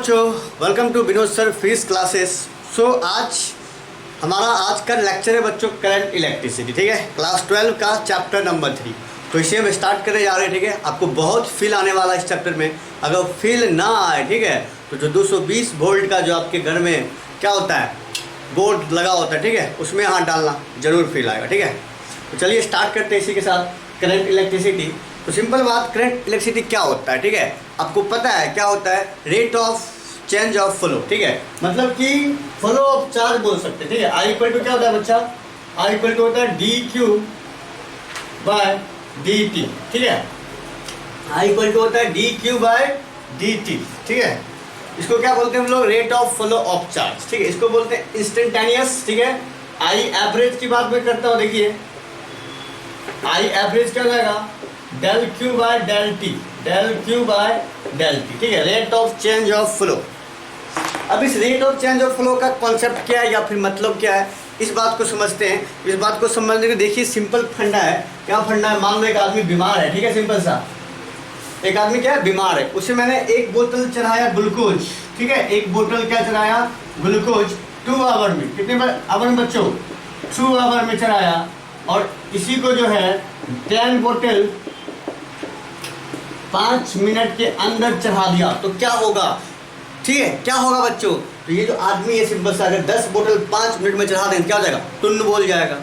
बच्चों, welcome to Vinod sir fees classes. आज हमारा आज का लेक्चर है बच्चों करंट इलेक्ट्रिसिटी। ठीक है, क्लास 12 का चैप्टर नंबर 3। तो इसे हम स्टार्ट करने जा रहे हैं। ठीक है, आपको बहुत फील आने वाला है इस चैप्टर में। अगर फील ना आए, ठीक है, तो जो 220 वोल्ट का जो आपके घर में क्या होता है बोर्ड लगा होता है, ठीक है, उसमें हाथ डालना, जरूर फील आएगा। ठीक है, तो चलिए स्टार्ट करते हैं इसी के साथ करंट इलेक्ट्रिसिटी। तो सिंपल बात, करंट इलेक्ट्रिसिटी क्या होता है? ठीक है, आपको पता है क्या होता है? Rate of change of flow. ठीक है, मतलब कि फ्लो ऑफ चार्ज बोल सकते हैं। ठीक है, आई इक्वल टू क्या होता है बच्चा? आई इक्वल टू होता है D Q by D T. ठीक है, आई इक्वल टू होता है D Q by D T. ठीक है, इसको क्या बोलते हैं हम लोग? Rate of flow of charge. ठीक है, इसको बोलते हैं इंस्टेंटेनियस। ठीक है, आई एवरेज की बात मैं करता हूँ। देखिए, आई एवरेज क्या हो जाएगा? Del Q by del T, del Q by del T. ठीक है, rate of change of flow. अब इस rate of change of flow का कॉन्सेप्ट क्या है या फिर मतलब क्या है, इस बात को समझते हैं। इस बात को समझने के देखिए सिंपल फंडा है। क्या फंडा है? मान लो एक आदमी बीमार है। ठीक है, सिंपल सा, एक आदमी क्या है? बीमार है। उसे मैंने एक बोतल चढ़ाया ग्लूकोज। ठीक है, एक बोतल क्या चढ़ाया? ग्लूकोज 2 आवर में। कितने आवर में बच्चों? 2 आवर में चढ़ाया। और इसी को जो है 10 बोतल 5 मिनट के अंदर चढ़ा दिया तो क्या होगा? ठीक है, क्या होगा बच्चों? तो ये जो आदमी है सिंपल सा, अगर 10 बोतल 5 मिनट में चढ़ा दें क्या हो जाएगा? टुन्न बोल जाएगा।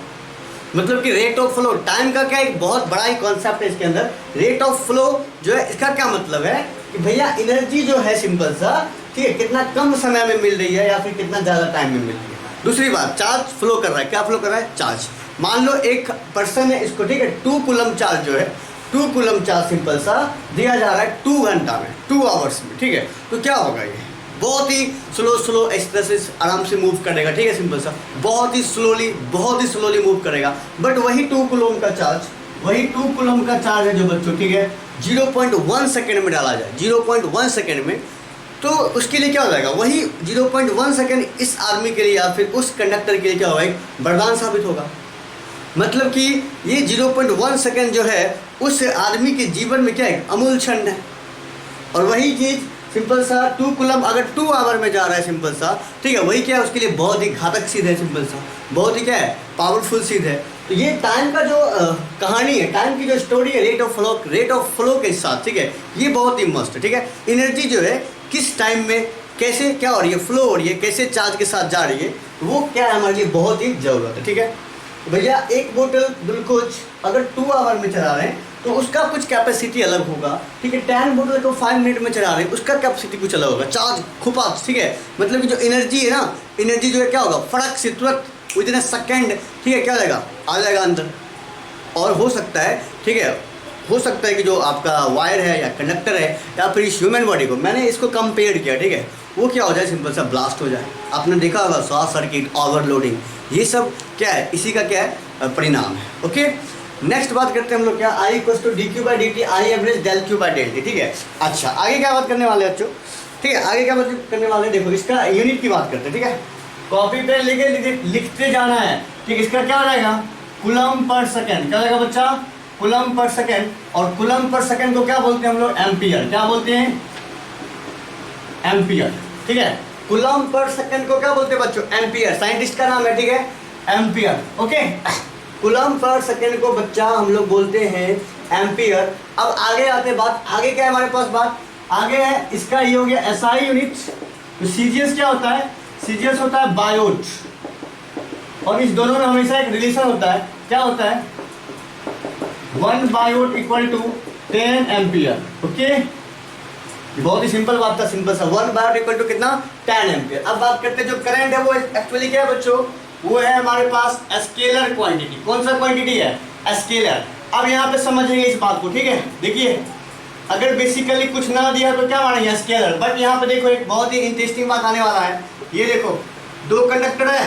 मतलब कि रेट ऑफ फ्लो, टाइम का क्या एक बहुत बड़ा ही कॉन्सेप्ट है इसके अंदर। रेट ऑफ फ्लो जो है, इसका क्या मतलब है कि भैया एनर्जी जो है सिंपल सा, ठीक है, कितना कम समय में मिल रही है या फिर कितना ज़्यादा टाइम में मिल रही है। दूसरी बात, चार्ज फ्लो कर रहा है। क्या फ्लो कर रहा है? चार्ज। मान लो एक पर्सन है, इसको ठीक है 2 कूलम चार्ज जो है, 2 कूलम चार्ज सिंपल सा दिया जा रहा है 2 घंटा में, 2 आवर्स में। ठीक है, तो क्या होगा? ये बहुत ही स्लो इस तरह से आराम से मूव करेगा। ठीक है, सिंपल सा बहुत ही स्लोली मूव करेगा। बट वही 2 कूलम का चार्ज, वही 2 कूलम का चार्ज है जो बच्चों, ठीक है, 0.1 सेकेंड में डाला जाए, 0.1 सेकेंड में, तो उसके लिए क्या हो जाएगा? वही 0.1 सेकेंड इस आदमी के लिए या फिर उस कंडक्टर के लिए क्या होगा? एक वरदान साबित होगा। मतलब कि ये 0.1 सेकेंड जो है उस आदमी के जीवन में क्या है? अमूल क्षण है। और वही चीज़ सिंपल सा 2 कूलम अगर 2 आवर में जा रहा है सिंपल सा, ठीक है, वही क्या है? उसके लिए बहुत ही घातक सिद्ध है। सिंपल सा बहुत ही क्या है? पावरफुल सिद्ध है। तो ये टाइम का जो कहानी है, टाइम की जो स्टोरी है रेट ऑफ फ्लो के साथ, ठीक है, ये बहुत ही मस्त है। ठीक है, एनर्जी जो है किस टाइम में कैसे क्या हो रही है, फ्लो हो रही है, कैसे चार्ज के साथ जा रही है, वो क्या है हमारे लिए बहुत ही ज़रूरत है। ठीक है भैया, एक बोतल ग्लूकोज अगर 2 आवर में चला रहे हैं तो उसका कुछ कैपेसिटी अलग होगा। ठीक है, 10 बोतल को 5 मिनट में चला रहे हैं, उसका कैपेसिटी कुछ अलग होगा। चार्ज खुपा, ठीक है, मतलब कि जो एनर्जी है ना, एनर्जी जो है क्या होगा? फटक से तुरंत विदिन अ सेकेंड, ठीक है, क्या हो जाएगा? आ जाएगा अंदर। और हो सकता है, ठीक है, हो सकता है कि जो आपका वायर है या कंडक्टर है या फिर इस ह्यूमन बॉडी को मैंने इसको कंपेयर किया, ठीक है, वो क्या हो जाए? सिंपल सा ब्लास्ट हो जाए। आपने देखा होगा शॉर्ट सर्किट, ओवरलोडिंग, ये सब क्या है? इसी का क्या है? परिणाम है। ओके, नेक्स्ट बात करते हैं हम लोग क्या? I equal to D Q by D T, I average del Q by del T. ठीक है, अच्छा आगे क्या बात करने वाले बच्चों? ठीक है, आगे क्या बात करने वाले? देखो इसका यूनिट की बात करते हैं। ठीक है, कॉपी पे लिखते जाना है। ठीक, इसका क्या हो जाएगा? Coulomb per second. क्या हो जाएगा बच्चा? Coulomb per second. और कूलम पर सेकेंड को क्या बोलते हैं हम लोग? एम्पियर। क्या बोलते हैं? एम्पियर। ठीक है, कूलम पर सेकेंड को क्या बोलते हैं बच्चों? एम्पियर। साइंटिस्ट का नाम है, ठीक है, ampere. Okay, coulomb per second को बच्चा हम लोग बोलते हैं एम्पियर। अब आगे आते बात, आगे क्या है हमारे पास बात? आगे है इसका ये हो गया एसआई यूनिट। तो सीजीएस क्या होता है? सीजीएस होता है बायोट। और इस दोनों में हमेशा एक रिलेशन होता है। क्या होता है? 1 बायोट इक्वल टू 10 एम्पियर। ओके, बहुत ही सिंपल बात था, सिंपल सा 1 बायोट इक्वल टू कितना? 10 एम्पियर। अब बात करते हैं जो करंट है वो एक्चुअली क्या है बच्चों? वो है हमारे पास स्केलर क्वांटिटी। कौन सा क्वांटिटी है? स्केलर। अब यहाँ पे समझेंगे इस बात को। ठीक है, देखिए अगर बेसिकली कुछ ना दिया तो क्या मानेंगे? स्केलर। बट यहाँ पे देखो एक बहुत ही इंटरेस्टिंग बात आने वाला है। ये देखो 2 कंडक्टर है,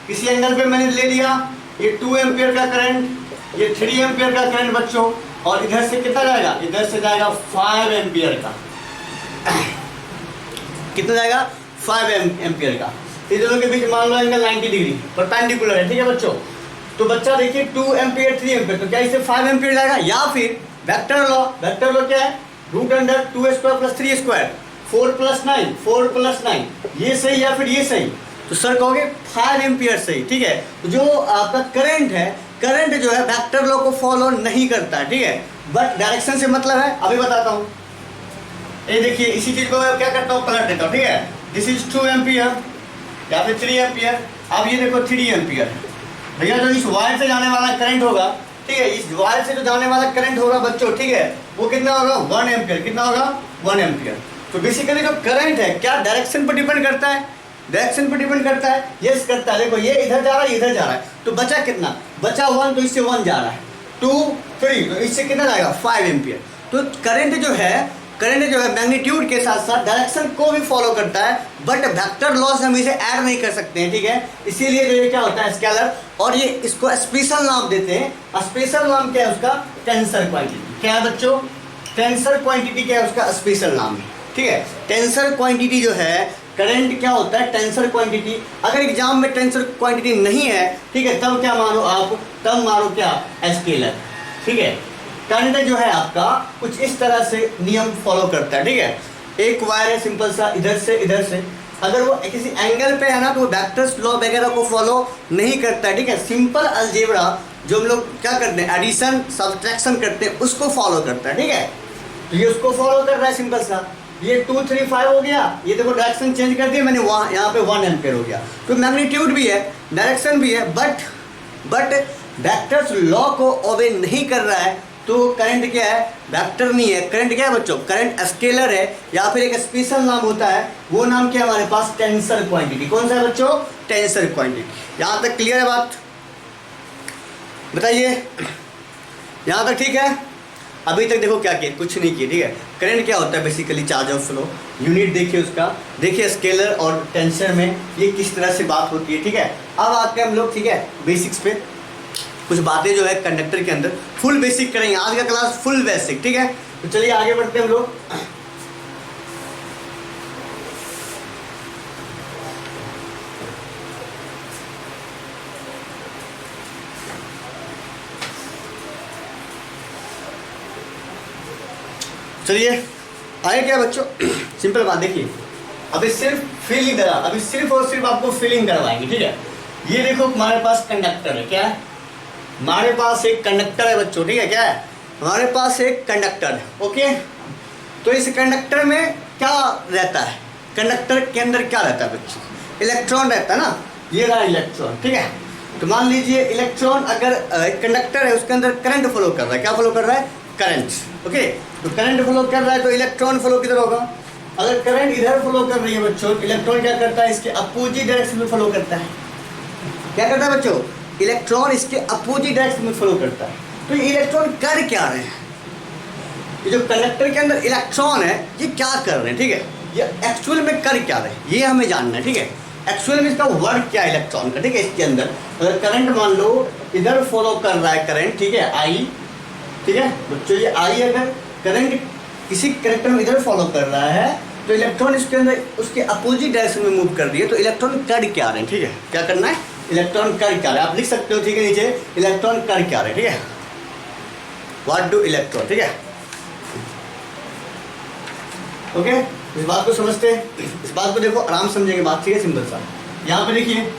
किसी एंगल पे मैंने ले लिया, ये 2 एम्पियर का करंट, ये 3 एम्पियर का करंट बच्चों, और इधर से कितना जाएगा? इधर से जाएगा 5 एम्पियर का। कितना जाएगा? 5 एम्पियर का। इस दोनों के बीच मान लो एंगल 90 डिग्री परपेंडिकुलर है। ठीक है बच्चों, तो बच्चा देखिए 2 एम्पियर 3 एम्पियर, तो क्या इसे 5 एम्पियर जाएगा? या फिर वेक्टर लॉ क्या है? Root under 2 square plus 3 square 4+9, 4+9, ये सही या फिर ये सही? तो सर कहोगे 5 एम्पियर सही, ठीक है। तो जो आपका करंट है, करंट जो है वेक्टर लॉ को फॉलो नहीं करता, ठीक है, बट डायरेक्शन से मतलब है। अभी बताता हूँ, ये देखिए इसी चीज को मैं क्या करता हूँ, पलट देता हूँ, ठीक है। दिस इज 2 एम्पियर या फिर 3 एम्पियर। अब ये देखो 3 एम्पियर। भैया जो इस वायर से जाने वाला करंट होगा, ठीक है, इस वायर से जो जाने वाला करंट होगा बच्चों, ठीक है, वो कितना होगा? 1 एम्पियर। कितना होगा? 1 एम्पियर। तो बेसिकली जो करंट है क्या डायरेक्शन पर डिपेंड करता है? डायरेक्शन पर डिपेंड करता है, यस करता है। देखो ये इधर जा रहा है, इधर जा रहा है, तो बचा कितना? बचा 1, तो इससे 1 जा रहा है, 2 3, तो इससे कितना जाएगा? 5 एम्पियर। तो करंट जो है मैग्नीट्यूड के साथ साथ डायरेक्शन को भी फॉलो करता है, बट वेक्टर लॉ से हम इसे ऐड नहीं कर सकते हैं, ठीक है। इसीलिए जो ये क्या होता है, स्केलर, और ये इसको स्पेशल नाम देते हैं। स्पेशल नाम क्या है उसका? Tensor quantity. क्या है बच्चों? टेंसर क्वांटिटी क्या है उसका? स्पेशल नाम है, ठीक है। टेंसर क्वांटिटी जो है, करंट क्या होता है? Tensor quantity. अगर एग्जाम में टेंसर क्वांटिटी नहीं है, ठीक है, तब क्या मानो आप? तब मानो क्या? स्केलर, ठीक है। करंट जो है आपका कुछ इस तरह से नियम फॉलो करता है, ठीक है। एक वायर है सिंपल सा, इधर से इधर से, अगर वो किसी एंगल पे है ना, तो वो वेक्टर्स लॉ वगैरह को फॉलो नहीं करता है, ठीक है। सिंपल अलजेब्रा जो हम लोग क्या करते हैं, एडिशन सब्ट्रैक्शन करते हैं, उसको फॉलो करता है, ठीक है। तो ये उसको फॉलो कर रहा है सिंपल सा। ये 2 3 5 हो गया, ये देखो डायरेक्शन चेंज कर दिया मैंने, वहाँ यहाँ पे 1 एम्पियर हो गया। तो मैग्नीट्यूड भी है, डायरेक्शन भी है, बट वेक्टर्स लॉ को ओबे नहीं कर रहा है। तो करंट क्या है? वेक्टर नहीं है। करंट क्या है बच्चों? करंट स्केलर है, या फिर एक स्पेशल नाम होता है, वो नाम क्या है हमारे पास? Tensor quantity. कौन सा है बच्चों? Tensor quantity. यहाँ तक क्लियर है बात? बताइए, यहाँ तक ठीक है? अभी तक देखो क्या किया, कुछ नहीं किया, ठीक है। करंट क्या होता है? Basically charge of flow. Unit देखिए उसका, देखिए स्केलर और टेंसर में ये किस तरह से बात होती है, ठीक है। अब आते हैं हम लोग, ठीक है, बेसिक्स पे। कुछ बातें जो है कंडक्टर के अंदर फुल बेसिक करेंगे, आज का क्लास फुल बेसिक, ठीक है। तो चलिए आगे बढ़ते हैं हम लोग। चलिए आगे क्या बच्चों, सिंपल बात देखिए, अभी सिर्फ फीलिंग करा, अभी सिर्फ और सिर्फ आपको फीलिंग करवाएंगे, ठीक है। ये देखो हमारे पास कंडक्टर है, क्या है? हमारे पास एक कंडक्टर है बच्चों, ठीक है। क्या है? हमारे पास एक कंडक्टर है, ओके। तो इस कंडक्टर में क्या रहता है? कंडक्टर के अंदर क्या रहता है बच्चों? इलेक्ट्रॉन रहता है ना, ये रहा इलेक्ट्रॉन, ठीक है। तो मान लीजिए इलेक्ट्रॉन, अगर एक कंडक्टर है उसके अंदर करंट फ्लो कर रहा है, क्या फ्लो कर रहा है? Current, okay. तो करंट फ्लो कर रहा है, तो इलेक्ट्रॉन फ्लो किधर होगा? अगर करंट इधर फ्लो कर रही है बच्चों, इलेक्ट्रॉन क्या करता है? इसके अपोजिट डायरेक्शन में फ्लो करता है। क्या करता है बच्चों? इलेक्ट्रॉन इसके अपोजिट डायरेक्शन में फ्लो करता है। तो ये इलेक्ट्रॉन कर क्या रहे हैं? ये जो कंडक्टर के अंदर इलेक्ट्रॉन है, ये क्या कर रहे हैं, ठीक है। ये एक्चुअल में कर क्या रहे हैं, ये हमें जानना है, ठीक है। एक्चुअल में इसका वर्क क्या है इलेक्ट्रॉन का, ठीक है। इसके अंदर अगर करंट मान लो इधर फॉलो कर रहा है करंट, ठीक है, आई, ठीक है बच्चों, ये आई अगर करंट किसी कंडक्टर में इधर फॉलो कर रहा है, तो इलेक्ट्रॉन इसके अंदर उसके अपोजिट डायरेक्शन में मूव कर रही है। तो इलेक्ट्रॉन कर क्या रहे हैं, ठीक है। क्या करना है? इलेक्ट्रॉन कर क्या रहे हैं, आप लिख सकते हो, ठीक है, नीचे इलेक्ट्रॉन कर क्या रहे हैं, ठीक है। व्हाट डू इलेक्ट्रॉन, ठीक है, ओके। इस बात को समझते हैं, इस बात को देखो, आराम समझेंगे बात, ठीक है, सिंपल सा। यहाँ पे देखिए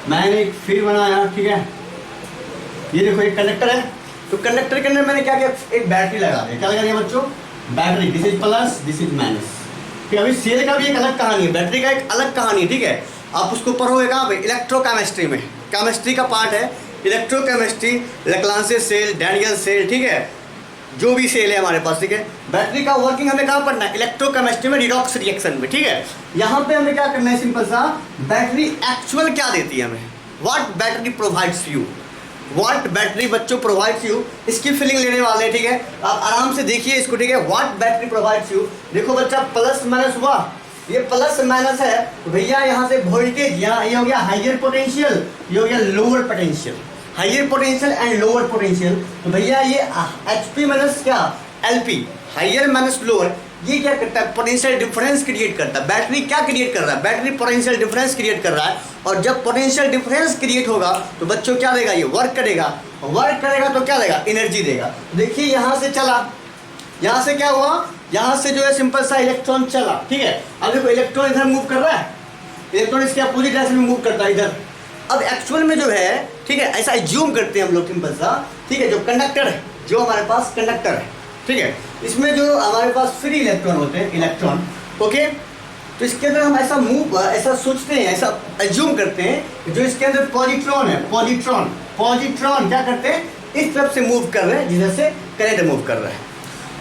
मैंने एक फील्ड बनाया, ठीक है। ये देखो एक कंडक्टर है, तो कंडक्टर के अंदर मैंने क्या किया? एक बैटरी लगा दी। क्या लगा दिया बच्चों? Battery. This is plus, this is minus. फिर अभी सेल का भी एक अलग कहानी है, बैटरी का एक अलग कहानी है, ठीक है। आप उसको पढ़ोगे कहाँ पे? इलेक्ट्रोकेमिस्ट्री में, केमिस्ट्री का पार्ट है electrochemistry, Leclanche cell, Daniell cell, ठीक है, जो भी सेल है हमारे पास, ठीक है। बैटरी का वर्किंग हमें कहाँ पढ़ना है? इलेक्ट्रोकेमिस्ट्री में, रिडॉक्स रिएक्शन में, ठीक है। यहाँ पे हमें क्या करना है? सिंपल सा, बैटरी एक्चुअल क्या देती है हमें? What battery provides you, what battery बच्चों प्रोवाइड्स यू, इसकी फीलिंग लेने वाले, ठीक है। आप आराम से देखिए इसको, ठीक है। व्हाट बैटरी प्रोवाइड्स यू, देखो बच्चा प्लस माइनस हुआ, ये प्लस माइनस है, तो भैया यहाँ से वोल्टेज, यहाँ ये हो गया हाइयर पोटेंशियल, ये हो गया lower potential, higher potential and lower potential. तो भैया ये HP माइनस क्या LP, हाइयर माइनस लोअर, ये क्या करता है? पोटेंशियल डिफरेंस क्रिएट करता है। बैटरी क्या क्रिएट कर रहा है? बैटरी पोटेंशियल डिफरेंस क्रिएट कर रहा है। और जब पोटेंशियल डिफरेंस क्रिएट होगा तो बच्चों क्या देगा? ये वर्क करेगा, वर्क करेगा तो क्या देगा? एनर्जी देगा। देखिए यहाँ से चला, यहाँ से क्या हुआ? यहाँ से जो है सिंपल सा इलेक्ट्रॉन चला, ठीक है। अब देखो इलेक्ट्रॉन इधर मूव कर रहा है, इलेक्ट्रॉन इसके अपोजिट डायरेक्शन में मूव करता है इधर। अब एक्चुअल में जो है, ठीक है, ऐसा एज्यूम करते हैं हम लोग सिंपल सा, ठीक है, जो कंडक्टर है, जो हमारे पास कंडक्टर है, ठीक है, इसमें जो हमारे पास फ्री इलेक्ट्रॉन होते हैं, इलेक्ट्रॉन, ओके, तो इसके अंदर हम ऐसा सोचते हैं, ऐसा एज्यूम करते हैं जो इसके अंदर पॉजिट्रॉन है, पॉजिट्रॉन क्या करते हैं, इस तरफ से मूव कर रहे हैं जिधर से करंट मूव कर रहा है।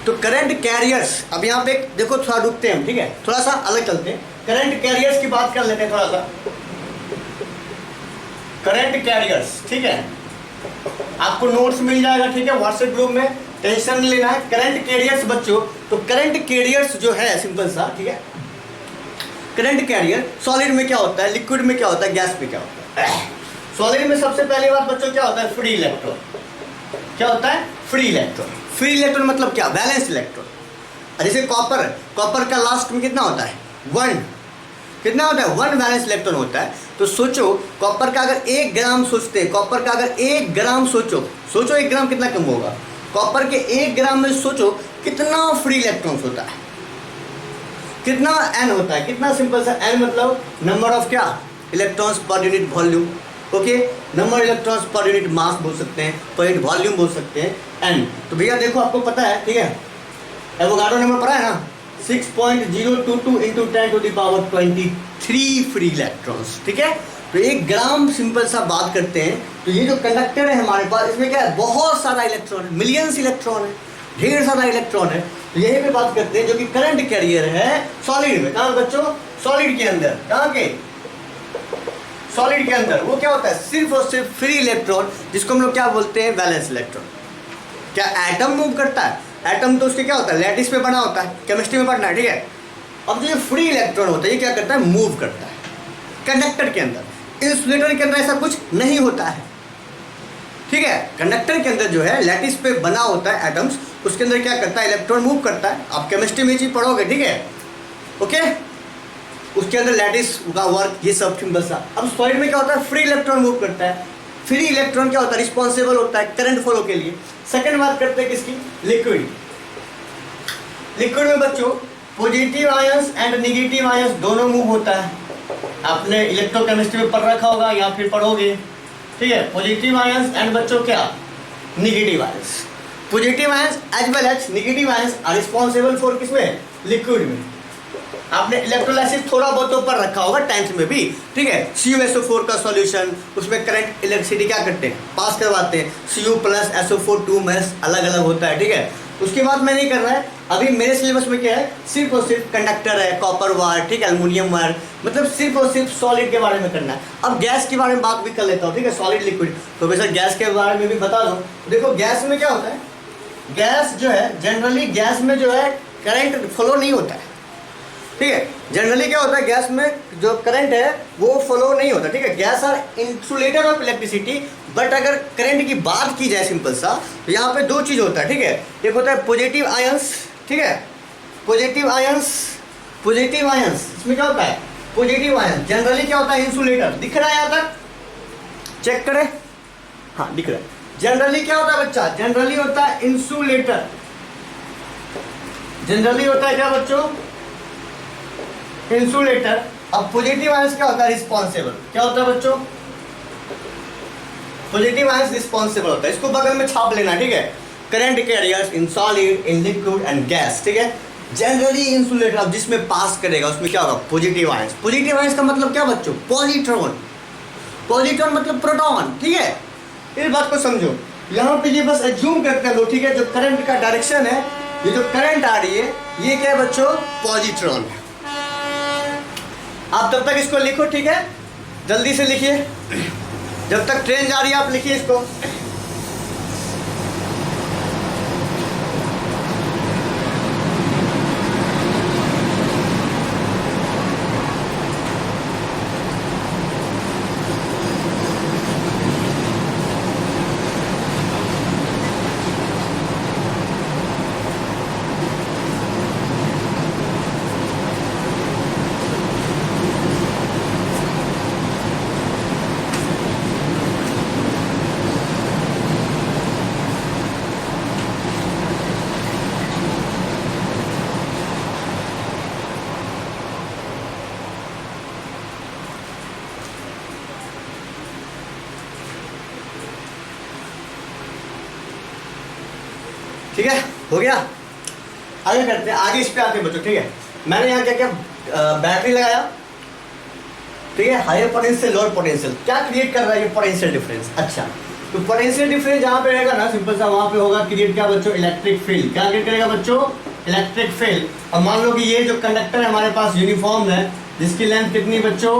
तो करंट कैरियर्स, अब यहाँ पे देखो थोड़ा रुकते हैं हम, ठीक है, थोड़ा सा अलग चलते हैं, करंट कैरियर्स की बात कर लेते हैं थोड़ा सा। करंट कैरियर्स, ठीक है, आपको नोट्स मिल जाएगा, ठीक है, व्हाट्सएप ग्रुप में, टेंशन नहीं लेना है। करंट कैरियर्स बच्चों, तो करंट कैरियर्स जो है सिंपल सा, ठीक है, करंट कैरियर सॉलिड में क्या होता है, लिक्विड में क्या होता है, गैस में क्या होता है। सॉलिड में सबसे पहली बात बच्चों क्या होता है, फ्री इलेक्ट्रॉन। क्या होता है, फ्री इलेक्ट्रॉन। फ्री इलेक्ट्रॉन मतलब क्या, वैलेंस इलेक्ट्रॉन। जैसे कॉपर का लास्ट में कितना होता है, 1, कितना होता है, 1 वैलेंस इलेक्ट्रॉन होता है। तो सोचो कॉपर का अगर 1 ग्राम सोचते हैं, कॉपर का अगर 1 ग्राम सोचो 1 ग्राम कितना कम होगा, कॉपर के 1 ग्राम में सोचो कितना फ्री इलेक्ट्रॉन्स होता है, कितना n होता है, कितना सिंपल सा n मतलब नंबर ऑफ क्या, electrons per unit volume, okay, number electrons per unit mass बोल सकते हैं, पर यूनिट वॉल्यूम बोल सकते हैं, n। तो भैया देखो आपको पता है, ठीक है, एवोगाड्रो नंबर पढ़ा है ना, 6.022 इंटू 10⁻23 फ्री इलेक्ट्रॉन्स, ठीक है। तो 1 ग्राम सिंपल सा बात करते हैं, तो ये जो कंडक्टर है हमारे पास, इसमें क्या है, बहुत सारा इलेक्ट्रॉन है, मिलियंस इलेक्ट्रॉन है, ढेर सारा इलेक्ट्रॉन है। तो यही पे बात करते हैं जो कि करंट कैरियर है सॉलिड में। कहाँ बच्चों, सॉलिड के अंदर, कहाँ के, सॉलिड के अंदर। वो क्या होता है, सिर्फ और सिर्फ फ्री इलेक्ट्रॉन, जिसको हम लोग क्या बोलते हैं, वैलेंस इलेक्ट्रॉन। क्या एटम मूव करता है, एटम तो उसके क्या होता है, लैटिस पे बना होता है, केमिस्ट्री में पढ़ना है, ठीक है। अब जो ये फ्री इलेक्ट्रॉन होता है ये क्या करता है, मूव करता है कंडक्टर के अंदर। इंसुलेटर के अंदर ऐसा कुछ नहीं होता है, ठीक है। कंडक्टर के अंदर जो है लैटिस पे बना होता है एटम्स, उसके अंदर क्या करता है, इलेक्ट्रॉन मूव करता है। आप केमिस्ट्री में ये चीज पढ़ोगे, ठीक है, ओके। उसके अंदर लैटिस का वर्क, ये सब सिंपल सा। अब सॉलिड में क्या होता है, फ्री इलेक्ट्रॉन मूव करता है। फ्री इलेक्ट्रॉन क्या होता है, रिस्पॉन्सिबल होता है करंट फ्लो के लिए। सेकंड बात करते हैं किसकी, लिक्विड। लिक्विड में बच्चों positive ions and negative ions दोनों मूव होता है। आपने इलेक्ट्रोकेमिस्ट्री में पढ़ रखा होगा या फिर पढ़ोगे, ठीक है। पॉजिटिव आयंस एंड बच्चों क्या, negative ions. Positive ions as well as negative ions are responsible for किसमें, लिक्विड में। आपने इलेक्ट्रोलाइसिस थोड़ा बहुत तो पढ़ रखा होगा 10th में भी, ठीक है। CuSO4 का सॉल्यूशन, उसमें करंट इलेक्ट्रिसिटी क्या करते हैं, पास करवाते हैं। Cu प्लस SO4 2 में अलग अलग होता है, ठीक है। उसके बाद मैं नहीं कर रहा है, अभी मेरे सिलेबस में क्या है, सिर्फ और सिर्फ कंडक्टर है, कॉपर वायर, ठीक है, एल्युमिनियम वायर, मतलब सिर्फ और सिर्फ सॉलिड के बारे में करना है। अब गैस के बारे में बात भी कर लेता हूँ, ठीक है, सॉलिड लिक्विड। तो वैसे गैस के बारे में भी बता दो। देखो गैस में क्या होता है, गैस जो है जनरली गैस में जो है करंट फ्लो नहीं होता है, ठीक है। जनरली क्या होता है, गैस में जो करंट है वो फ्लो नहीं होता, ठीक है। Gas are insulator of electricity. But अगर करंट की बात की जाए सिंपल सा, तो यहाँ पे 2 चीज़ होता है, ठीक है। एक होता है पॉजिटिव आयंस, ठीक है, पॉजिटिव आयंस, पॉजिटिव आयंस। इसमें क्या होता है, पॉजिटिव आयंस जनरली क्या होता है, इंसुलेटर। दिख रहा है यहाँ तक, चेक करें, हाँ दिख रहा है। जनरली क्या होता है बच्चा, जनरली होता है इंसुलेटर। जनरली होता है क्या बच्चों, इंसुलेटर। अब पॉजिटिव आयंस क्या होता है, रिस्पॉन्सिबल। क्या होता है बच्चों, पॉजिटिव आयंस रिस्पॉन्सिबल होता है। इसको बगल में छाप लेना, ठीक है। Current carriers in solid, in liquid and gas, ठीक है। जनरली इंसुलेटर, अब जिसमें पास करेगा उसमें क्या होगा, पॉजिटिव आयंस। पॉजिटिव आयंस का मतलब क्या बच्चों, पॉजिट्रॉन। पॉजिट्रॉन मतलब प्रोटॉन, ठीक है। इस बात को समझो, यहाँ पे ये बस एज्यूम करते हैं लोग, ठीक है। जो करंट का डायरेक्शन है, ये जो करंट आ रही है, ये क्या है बच्चों, पॉजिट्रॉन। आप तब तक इसको लिखो, ठीक है, जल्दी से लिखिए, जब तक ट्रेन जा रही है आप लिखिए इसको। ठीक है, हो गया। आगे करते हैं, आगे इस पे आते हैं बच्चों। ठीक है, मैंने यहाँ क्या क्या बैटरी लगाया, ठीक है, हायर पोटेंशियल लोअर पोटेंशियल क्या क्रिएट कर रहा है ये पोटेंशियल डिफरेंस। अच्छा, तो पोटेंशियल डिफरेंस जहाँ पे रहेगा ना सिंपल सा, वहाँ पे होगा क्रिएट क्या बच्चों, इलेक्ट्रिक फील्ड। क्या क्रिएट करेगा बच्चों, इलेक्ट्रिक फील्ड। और मान लो कि ये जो कंडक्टर है हमारे पास यूनिफॉर्म है, जिसकी लेंथ कितनी बच्चों,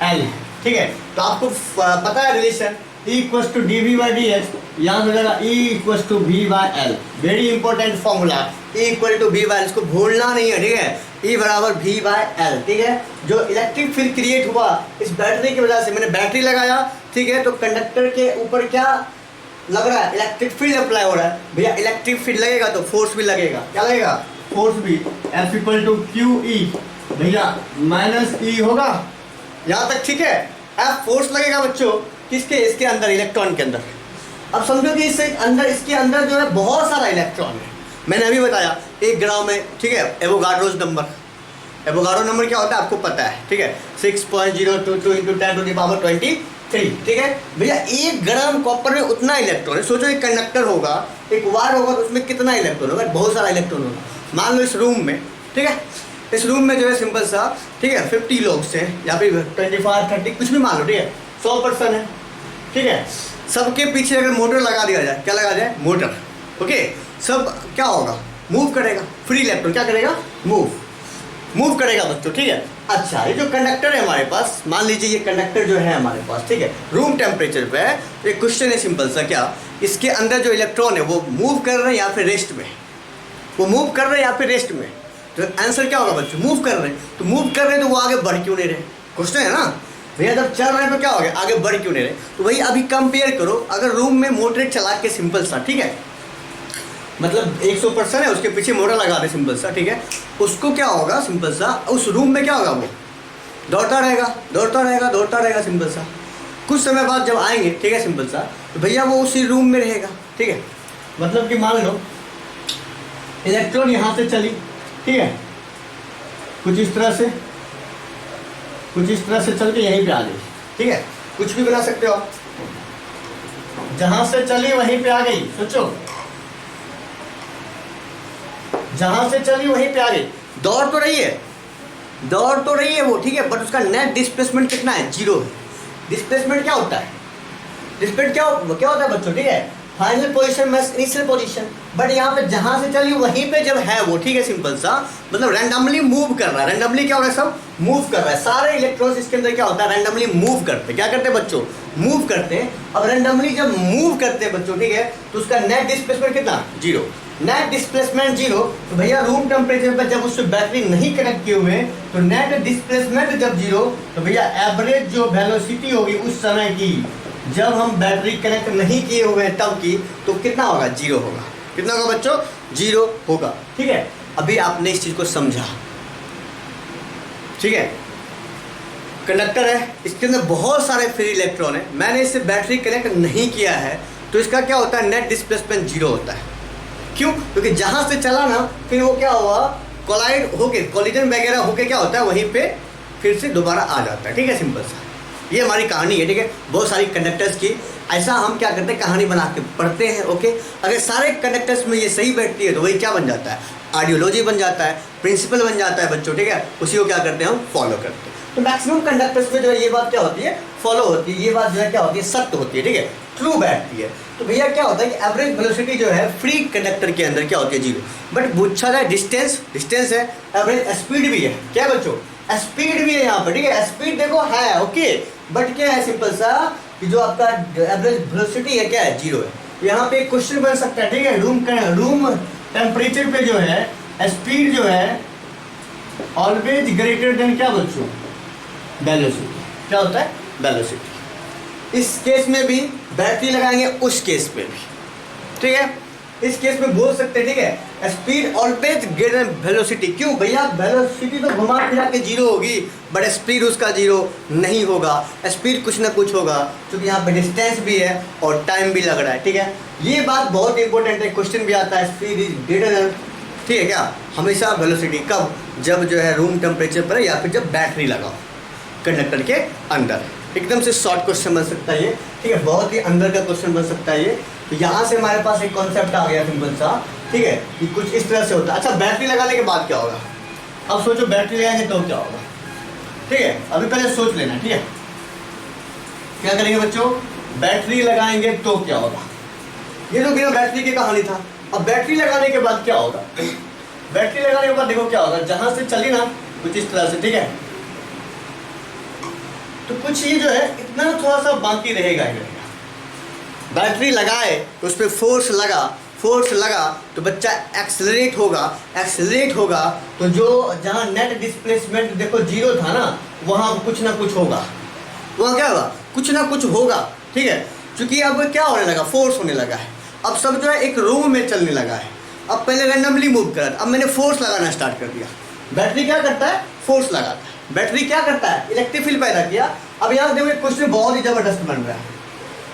एल है। ठीक है, तो आपको पता है relation E equals to D V by D X, यहाँ मिलेगा E equals to V by L. Very important formula, E equal to V by L, इसको भूलना नहीं है। ठीक है, E बराबर वी बाई एल। ठीक है, जो इलेक्ट्रिक फील्ड क्रिएट हुआ इस बैटरी की वजह से, मैंने बैटरी लगाया, ठीक है, तो कंडक्टर के ऊपर क्या लग रहा है, इलेक्ट्रिक फील्ड अप्लाई हो रहा है। भैया इलेक्ट्रिक फील्ड लगेगा तो फोर्स भी लगेगा, क्या लगेगा, फोर्स भी। F equal to Q E, भैया माइनस ई होगा यहाँ तक। ठीक है, F फोर्स लगेगा बच्चों किसके, इसके अंदर, इलेक्ट्रॉन के अंदर। अब समझो कि इससे अंदर, इसके अंदर जो है बहुत सारा इलेक्ट्रॉन है। मैंने अभी बताया 1 ग्राम में, ठीक है, एवोगाड्रोस नंबर। एवोगाड्रो नंबर क्या होता है आपको पता है, ठीक है, 6.022 इंटू 10 टू द पावर 23। ठीक है भैया, 1 ग्राम कॉपर में उतना इलेक्ट्रॉन है। सोचो एक कंडक्टर होगा, एक वायर होगा, तो उसमें कितना इलेक्ट्रॉन होगा, बहुत सारा इलेक्ट्रॉन होगा। मान लो इस रूम में, ठीक है, इस रूम में जो है सिंपल सा, ठीक है, 50 लोग से या फिर 25 30 कुछ भी मान लो, ठीक है, 100 पर्सन है। ठीक है, सबके पीछे अगर मोटर लगा दिया जाए, क्या लगा जाए, मोटर, ओके, सब क्या होगा, मूव करेगा। फ्री इलेक्ट्रॉन क्या करेगा, मूव करेगा बच्चों। ठीक है, अच्छा, ये जो कंडक्टर है हमारे पास, मान लीजिए ये कंडक्टर जो है हमारे पास, ठीक है, रूम टेम्परेचर पे है। तो एक क्वेश्चन है सिंपल सा, क्या इसके अंदर जो इलेक्ट्रॉन है वो मूव कर रहे हैं या फिर रेस्ट में, वो मूव कर रहे हैं या फिर रेस्ट में। तो आंसर क्या होगा बच्चों, मूव कर रहे हैं। तो मूव कर रहे हैं तो वो आगे बढ़ क्यों नहीं रहे, क्वेश्चन है ना भैया। जब चल रहे हैं तो क्या हो गया, आगे बढ़ क्यों नहीं रहे। तो भाई अभी कंपेयर करो, अगर रूम में मोटर चला के सिंपल सा, ठीक है, मतलब 100 पर्सन है, उसके पीछे मोटर लगा दे सिंपल सा, ठीक है, उसको क्या होगा सिंपल सा, उस रूम में क्या होगा, वो दौड़ता रहेगा, दौड़ता रहेगा, दौड़ता रहेगा सिंपल सा। कुछ समय बाद जब आएंगे, ठीक है, सिंपल सा, तो भैया वो उसी रूम में रहेगा। ठीक है, मतलब कि मान लो इलेक्ट्रॉन यहाँ से चली, ठीक है, कुछ इस तरह से, कुछ इस तरह से चल के यहीं पे आ गई। ठीक है, कुछ भी बना सकते हो आप, जहां से चली वहीं पे आ गई। सोचो, जहां से चली वहीं पे आ गई, दौड़ तो रही है, दौड़ तो रही है वो, ठीक है, बट उसका नेट डिस्प्लेसमेंट कितना है, 0 है। डिस्प्लेसमेंट क्या होता है, डिस्प्लेसमेंट क्या होता है बच्चों, ठीक है, फाइनल पोजीशन में इनिशियल पोजीशन। बट यहाँ पे जहाँ से चली वहीं पे जब है वो, ठीक है, सिंपल सा, मतलब रैंडमली मूव कर रहा है। रैंडमली क्या हो रहा है, सब मूव कर रहा है, सारे इलेक्ट्रॉन्स इसके अंदर क्या होता है, रैंडमली मूव करते हैं। क्या करते हैं बच्चों, मूव करते हैं। अब रैंडमली जब मूव करते हैं बच्चों, ठीक है, तो उसका नेट डिस्प्लेसमेंट कितना, 0। नेट डिस्प्लेसमेंट 0, तो भैया रूम टेम्परेचर पर जब उससे बैटरी नहीं कनेक्ट किए हुए, तो नेट डिस्प्लेसमेंट जब 0, तो भैया एवरेज जो वेलोसिटी होगी उस समय की, जब हम बैटरी कनेक्ट नहीं किए हुए हैं तब की, तो कितना होगा, 0 होगा। कितना होगा बच्चों, 0 होगा। ठीक है, अभी आपने इस चीज को समझा। ठीक है, कंडक्टर है, इसके अंदर बहुत सारे फ्री इलेक्ट्रॉन है, मैंने इससे बैटरी कनेक्ट नहीं किया है, तो इसका क्या होता है, नेट डिस्प्लेसमेंट 0 होता है। क्यों, क्योंकि जहां से चला ना, फिर वो क्या हुआ, कोलाइड होके, कोलिजन वगैरह होके क्या होता है, वहीं पे फिर से दोबारा आ जाता है। ठीक है, सिंपल सा ये हमारी कहानी है। ठीक है, बहुत सारी कंडक्टर्स की, ऐसा हम क्या करते हैं, कहानी बना के पढ़ते हैं। ओके, अगर सारे कंडक्टर्स में ये सही बैठती है तो वही क्या बन जाता है, आइडियोलॉजी बन जाता है, प्रिंसिपल बन जाता है बच्चों। ठीक है, उसी को क्या करते हैं, हम फॉलो करते हैं। तो मैक्सिमम कंडक्टर्स में जो है ये बात क्या होती है, फॉलो होती है, ये बात जो है क्या होती है, सत्य होती है। ठीक है, ट्रू बैठती है। तो भैया क्या होता है कि एवरेज वेलोसिटी जो है फ्री कंडक्टर के अंदर क्या होती है, 0। बट पूछा जाए डिस्टेंस, डिस्टेंस है, एवरेज स्पीड भी है। क्या बच्चों, स्पीड भी है यहाँ पर। ठीक है, स्पीड देखो है, ओके, बट क्या है सिंपल सा कि जो आपका एवरेज वेलोसिटी है क्या है, 0 है। यहाँ पे एक क्वेश्चन बन सकता है। ठीक है, रूम टेम्परेचर पे जो है स्पीड जो है ऑलवेज ग्रेटर देन क्या बच्चों, वेलोसिटी। क्या होता है, वेलोसिटी। इस केस में भी बैटरी लगाएंगे, उस केस में भी। ठीक है, इस केस में बोल सकते हैं, ठीक है, speed always greater than velocity. क्यों भैया, वेलोसिटी तो घुमा फिरा के 0 होगी, बट स्पीड उसका 0 नहीं होगा। स्पीड कुछ ना कुछ होगा, क्योंकि यहाँ पे डिस्टेंस भी है और टाइम भी लग रहा है। ठीक है, ये बात बहुत इंपॉर्टेंट है, क्वेश्चन भी आता है, स्पीड इज ग्रेटर देन, ठीक है क्या, हमेशा वेलोसिटी। कब, जब जो है रूम टेम्परेचर पर या फिर जब बैटरी लगाओ कंडक्टर के अंदर। एकदम से शॉर्ट क्वेश्चन बन सकता है ये। ठीक है, बहुत ही अंदर का क्वेश्चन बन सकता है ये। तो यहाँ से हमारे पास एक कॉन्सेप्ट आ गया सिंपल सा ठीक है, कि कुछ इस तरह से होता है। अच्छा बैटरी लगाने के बाद क्या होगा, अब सोचो बैटरी लगाएंगे तो क्या होगा, ठीक है, अभी पहले सोच लेना, ठीक है। क्या करेंगे बच्चों, बैटरी लगाएंगे तो क्या होगा, ये तो बिना बैटरी की कहानी था। अब बैटरी लगाने के बाद क्या होगा, बैटरी लगाने के बाद देखो क्या होगा, जहां से चली ना कुछ इस तरह से, ठीक है, तो कुछ ये जो है इतना थोड़ा सा बाकी रहेगा ही रहेगा। बैटरी लगाए तो उस पर फोर्स लगा तो बच्चा एक्सेलरेट होगा तो जो जहाँ नेट डिस्प्लेसमेंट देखो जीरो था ना, वहाँ कुछ ना कुछ होगा, वहाँ क्या होगा, कुछ ना कुछ होगा, ठीक है। क्योंकि अब क्या होने लगा, फोर्स होने लगा है, अब सब जो है एक रूम में चलने लगा है। अब पहले रैंडमली मूव कर रहा था, अब मैंने फोर्स लगाना स्टार्ट कर दिया। बैटरी क्या करता है, फोर्स लगाता है। बैटरी क्या करता है, इलेक्ट्रिक फील्ड पैदा किया। अब यहाँ देखो एक क्वेश्चन बहुत ही जबरदस्त बन रहा है,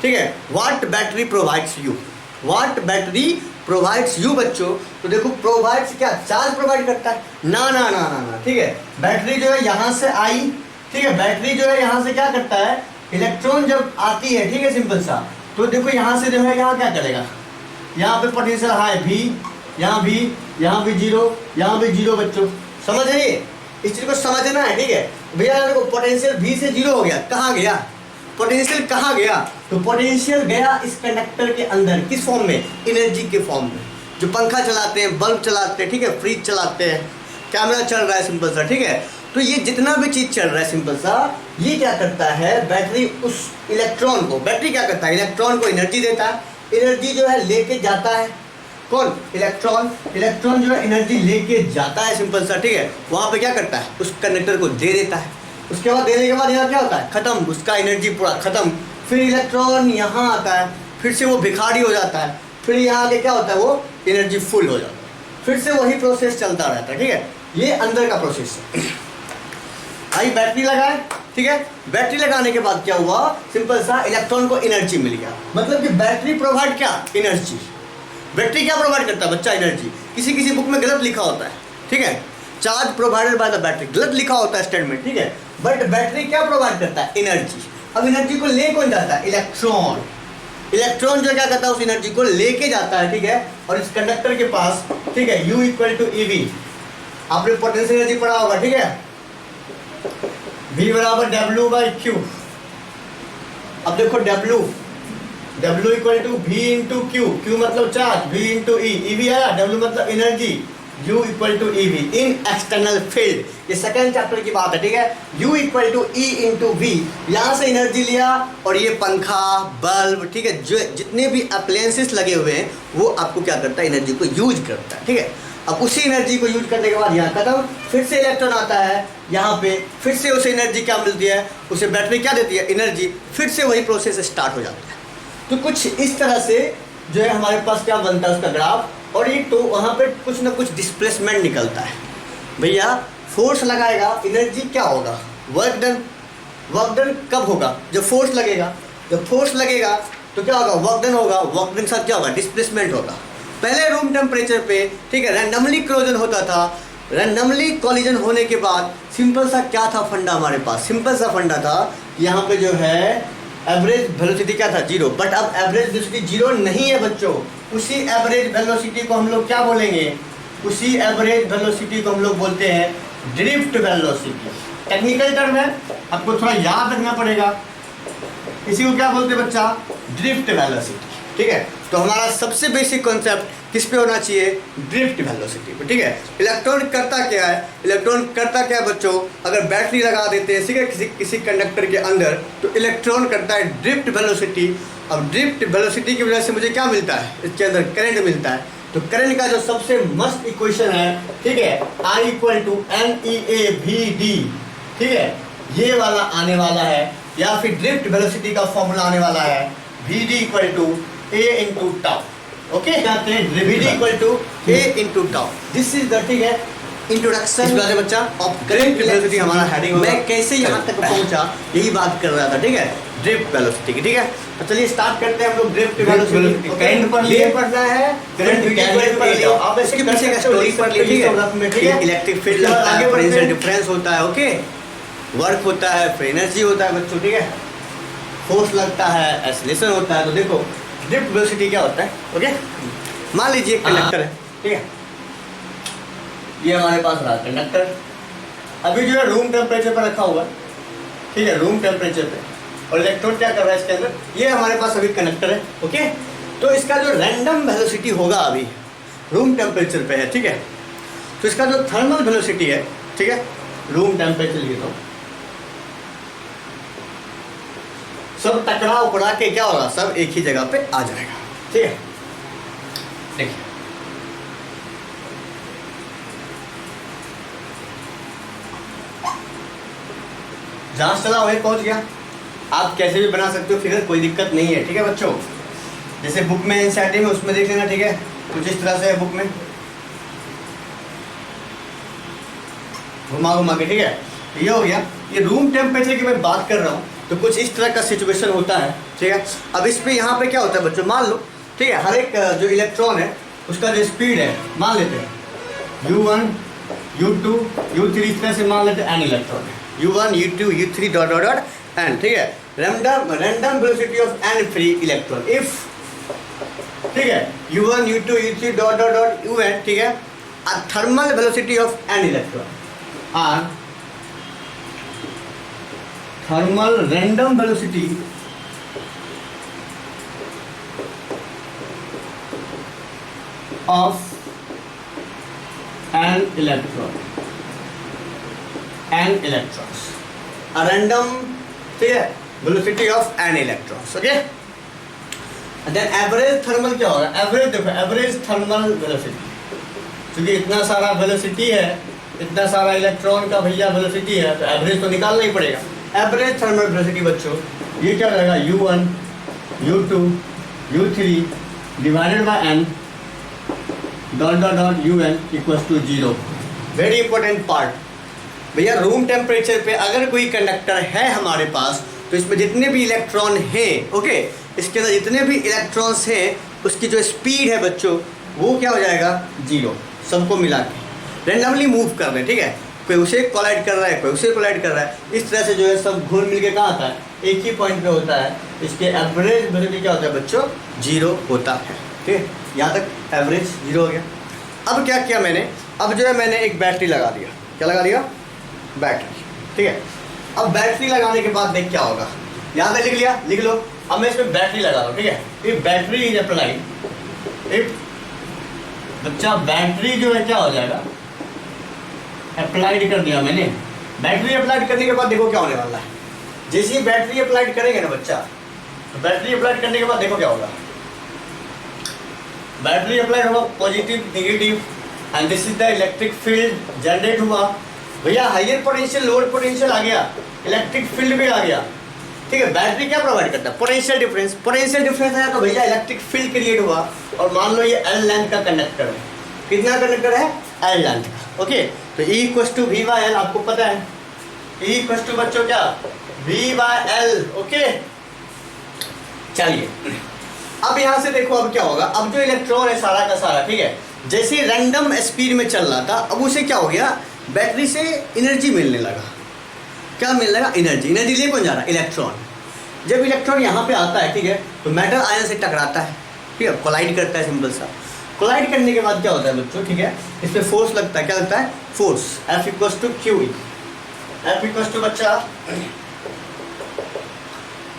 ठीक है, what battery provides you, what battery provides you बच्चों। तो देखो प्रोवाइड्स क्या, चार्ज प्रोवाइड करता है ना ना ना ना ना, ठीक है। बैटरी जो है यहाँ से आई, ठीक है, बैटरी जो है यहाँ से क्या करता है, इलेक्ट्रॉन जब आती है, ठीक है, सिंपल सा, तो देखो यहाँ से जो है यहाँ क्या करेगा, यहाँ पे पोटेंशियल हाई भी, यहाँ भी जीरो, यहाँ भी जीरो बच्चों, समझ रही है, इस चीज़ को समझना है, ठीक है भैया। देखो पोटेंशियल भी से जीरो हो गया, कहाँ गया पोटेंशियल, कहाँ गया, तो पोटेंशियल गया इस कंडक्टर के अंदर, किस फॉर्म में, एनर्जी के फॉर्म में। जो पंखा चलाते हैं, बल्ब चलाते हैं, ठीक है, फ्रिज चलाते हैं, कैमरा चल रहा है, सिंपल सा, ठीक है, तो ये जितना भी चीज़ चल रहा है सिंपल सा, ये क्या करता है, बैटरी उस इलेक्ट्रॉन को, बैटरी क्या करता है, इलेक्ट्रॉन को एनर्जी देता है, एनर्जी जो है लेके जाता है, कौन, इलेक्ट्रॉन जो है एनर्जी लेके जाता है, सिंपल सा, ठीक है। वहाँ पे क्या करता है, उस कंडक्टर को दे देता है। उसके बाद देने के बाद यहाँ क्या होता है, खत्म, उसका एनर्जी पूरा खत्म। फिर इलेक्ट्रॉन यहाँ आता है, फिर से वो भिखारी हो जाता है, फिर यहाँ आके क्या होता है, वो एनर्जी फुल हो जाता है, फिर से वही प्रोसेस चलता रहता है, ठीक है। ये अंदर का प्रोसेस है। आई बैटरी लगाए, ठीक है, बैटरी लगाने के बाद क्या हुआ, सिंपल सा इलेक्ट्रॉन को एनर्जी मिल गया। मतलब कि बैटरी प्रोवाइड क्या, एनर्जी। बैटरी क्या प्रोवाइड करता है बच्चा, एनर्जी। किसी बुक में गलत लिखा होता है, ठीक है, charge provided by the battery, गलत लिखा होता है स्टेटमेंट, ठीक है, बट बैटरी क्या प्रोवाइड करता है, एनर्जी। अब एनर्जी को ले कौन जाता है, इलेक्ट्रॉन। इलेक्ट्रॉन जो क्या करता है, उस एनर्जी को लेके जाता है, ठीक है, और इस कंडक्टर के पास, ठीक है, U = EV, आपने पोटेंशियल एनर्जी पढ़ा होगा, ठीक है, V = W/Q। अब देखो W = V × Q, Q मतलब चार्ज, V × E, EV आया, W मतलब एनर्जी, U = EV इन एक्सटर्नल फील्ड। ये सेकंड चैप्टर की बात है, ठीक है। U = E × V, यहाँ से एनर्जी लिया और ये पंखा, बल्ब, ठीक है, जो जितने भी अप्लायंसेस लगे हुए हैं वो आपको क्या करता है, एनर्जी को यूज करता है, ठीक है। अब उसी एनर्जी को यूज करने के बाद यहाँ खत्म, फिर से इलेक्ट्रॉन आता है यहाँ पे, फिर से उसे एनर्जी क्या मिलती है, उसे बैटरी क्या देती है, एनर्जी, फिर से वही प्रोसेस स्टार्ट हो जाता है। तो कुछ इस तरह से जो है हमारे पास क्या बनता है उसका ग्राफ, और ये तो वहाँ पे कुछ ना कुछ डिस्प्लेसमेंट निकलता है। भैया फोर्स लगाएगा, एनर्जी क्या होगा, वर्क डन कब होगा, जब फोर्स लगेगा। जब फोर्स लगेगा तो क्या होगा, वर्क डन होगा, वर्क डन के साथ क्या होगा, डिस्प्लेसमेंट होगा। पहले रूम टेम्परेचर पे, ठीक है, रैंडमली कोलिजन होता था, रैंडमली कोलिजन होने के बाद सिंपल सा क्या था फंडा हमारे पास, सिंपल सा फंडा था, यहाँ पे जो है एवरेज वेलोसिटी क्या था, जीरो। बट अब एवरेज वेलोसिटी जीरो नहीं है बच्चों, उसी एवरेज वेलोसिटी को हम लोग क्या बोलेंगे, उसी एवरेज वेलोसिटी को हम लोग बोलते हैं ड्रिफ्ट वेलोसिटी। टेक्निकल टर्म है, आपको थोड़ा याद रखना पड़ेगा, इसी को क्या बोलते हैं बच्चा, ड्रिफ्ट वेलोसिटी, ठीक है। तो हमारा सबसे बेसिक कॉन्सेप्ट किस पे होना चाहिए, ड्रिफ्ट वेलोसिटी पे, ठीक है। इलेक्ट्रॉन करता क्या है बच्चों, अगर बैटरी लगा देते हैं, ठीक है, किसी कंडक्टर के अंदर, तो इलेक्ट्रॉन करता है ड्रिफ्ट वेलोसिटी। अब ड्रिफ्ट वेलोसिटी की वजह से मुझे क्या मिलता है, इसके अंदर करंट मिलता है। तो करंट का जो सबसे मस्त इक्वेशन है, ठीक है, I = NEAVD, ठीक है, ये वाला आने वाला है, या फिर ड्रिफ्ट वेलोसिटी का फॉर्मूला आने वाला है VD = A × tau, ओके, जाते हैं VD = A × tau। This is the, ठीक है, इंट्रोडक्शन इस बारे बच्चा ऑफ करंट वेलोसिटी हमारा हेडिंग होगा। मैं कैसे यहाँ तक पहुँचा यही बात कर रहा था, ठीक है, ड्रिफ्ट वेलोसिटी की, ठीक है। तो चलिए स्टार्ट करते हैं हम लोग ड्रिफ्ट वेलोसिटी। करंट पर लिए पढ़ना है, करंट पर लिए, आप इसके पीछे का स्टोरी पढ़ लिए, ठीक है, इलेक्ट्रिक फील्ड लगता है, पोटेंशियल डिफरेंस होता है, ओके, वर्क होता है, फिर एनर्जी होता है बच्चों, ठीक है, फोर्स लगता है, एक्सेलरेशन होता है। तो देखो ड्रिफ्ट वेलोसिटी क्या होता है, ओके। मान लीजिए कंडक्टर है, ठीक है, ये हमारे पास रहा कंडक्टर। अभी जो है रूम टेम्परेचर पर रखा हुआ है, ठीक है, रूम टेम्परेचर पे, और इलेक्ट्रॉन क्या कर रहा है इसके अंदर, ये हमारे पास अभी कंडक्टर है। ओके, तो इसका जो रैंडम वेलोसिटी होगा अभी रूम टेम्परेचर पे है, ठीक है, तो इसका जो थर्मल वेलोसिटी है, ठीक है, रूम टेम्परेचर लिखता हूँ, सब टकरा उकड़ा के क्या होगा, सब एक ही जगह पे आ जाएगा। ठीक है, देखिए जांच चला वही पहुंच गया। आप कैसे भी बना सकते हो फिगर, कोई दिक्कत नहीं है। ठीक है बच्चों, जैसे बुक में एनसीईआरटी में उसमें देख लेना, ठीक है, कुछ इस तरह से है बुक में, घुमा घुमा के। ठीक है, ये हो गया। ये रूम टेम्परेचर की मैं बात कर रहा हूँ, तो कुछ इस तरह का सिचुएशन होता है। ठीक है, अब इस पे यहाँ पे क्या होता है बच्चों, मान लो, ठीक है, हर एक जो इलेक्ट्रॉन है उसका जो स्पीड है, मान लेते हैं U1 U2 U3, इस तरह से मान लेते हैं n इलेक्ट्रॉन है, U1 U2 U3 dot dot dot n। ठीक है, random velocity of n free electron if, ठीक है, U1 U2 U3 dot dot dot UN, ठीक है, thermal velocity of n electron are thermal random velocity of an electron, a random, ठीक है, velocity of an electrons। Okay, then average thermal क्या होगा, average देखो, average thermal velocity, क्योंकि इतना सारा वेलोसिटी है, इतना सारा इलेक्ट्रॉन का भैया वेलोसिटी है, तो एवरेज तो निकालना ही पड़ेगा। एवरेज थर्मल वेलोसिटी बच्चों ये क्या रहेगा, U1 U2 U3 divided by n dot dot dot UN equals to 0। Very important part भैया, रूम टेम्परेचर पे अगर कोई कंडक्टर है हमारे पास, तो इसमें जितने भी इलेक्ट्रॉन हैं, ओके, इसके अंदर जितने भी इलेक्ट्रॉन्स हैं, उसकी जो स्पीड है बच्चों वो क्या हो जाएगा, 0, सबको मिला के रेंडमली मूव कर रहे हैं। ठीक है, कोई उसे कोलाइड कर रहा है, कोई उसे कोलाइड कर रहा है, इस तरह से जो है सब घुल मिल के कहाँ आता है, एक ही पॉइंट पे होता है। इसके एवरेज वेलोसिटी क्या होता है बच्चों, 0 होता है। ठीक है, यहाँ तक एवरेज 0 हो गया। अब क्या किया मैंने, अब जो है मैंने एक बैटरी लगा दिया, क्या लगा दिया, बैटरी। ठीक है, अब बैटरी लगाने के बाद देख क्या होगा, यहाँ तक लिख लिया, लिख लो। अब मैं इसमें बैटरी लगा रहा हूँ। ठीक है, ये बैटरी इज अप्लाइड, एक बच्चा बैटरी जो है क्या हो जाएगा, अप्लाइड कर दिया मैंने। बैटरी अप्लाइड करने के बाद देखो क्या होने वाला है, जैसे ही बैटरी अप्लाइड करेंगे ना बच्चा, तो बैटरी अप्लाइड करने के बाद देखो क्या होगा, बैटरी अप्लाइड होगा, positive negative, and this is the electric field generate हुआ। भैया हाइयर पोटेंशियल लोअर पोटेंशियल आ गया, इलेक्ट्रिक फील्ड भी आ गया। ठीक है, बैटरी क्या प्रोवाइड करता है, पोटेंशियल डिफरेंस, पोटेंशियल डिफरेंस आया तो भैया इलेक्ट्रिक फील्ड क्रिएट हुआ। और मान लो ये L लेंथ का कंडक्टर है, कितना कंडक्टर है, L लेंथ का। ओके, तो E equals to V by L, आपको पता है E इक्वल्स टू बच्चों क्या, V बाय L। ओके, चलिए अब यहाँ से देखो अब क्या होगा, अब जो इलेक्ट्रॉन है सारा का सारा, ठीक है, जैसे रैंडम स्पीड में चल रहा था, अब उसे क्या हो गया, बैटरी से एनर्जी मिलने लगा। क्या मिलने लगा, एनर्जी। एनर्जी ले कौन जा रहा है, इलेक्ट्रॉन। जब इलेक्ट्रॉन यहाँ पे आता है, ठीक है, तो मेटल आयन से टकराता है, ठीक है, कोलाइड करता है, सिंपल सा। कोलाइड करने के बाद क्या होता है बच्चों, ठीक है, इस पर फोर्स लगता है, क्या लगता है, force, F equals to QE, F equals to बच्चा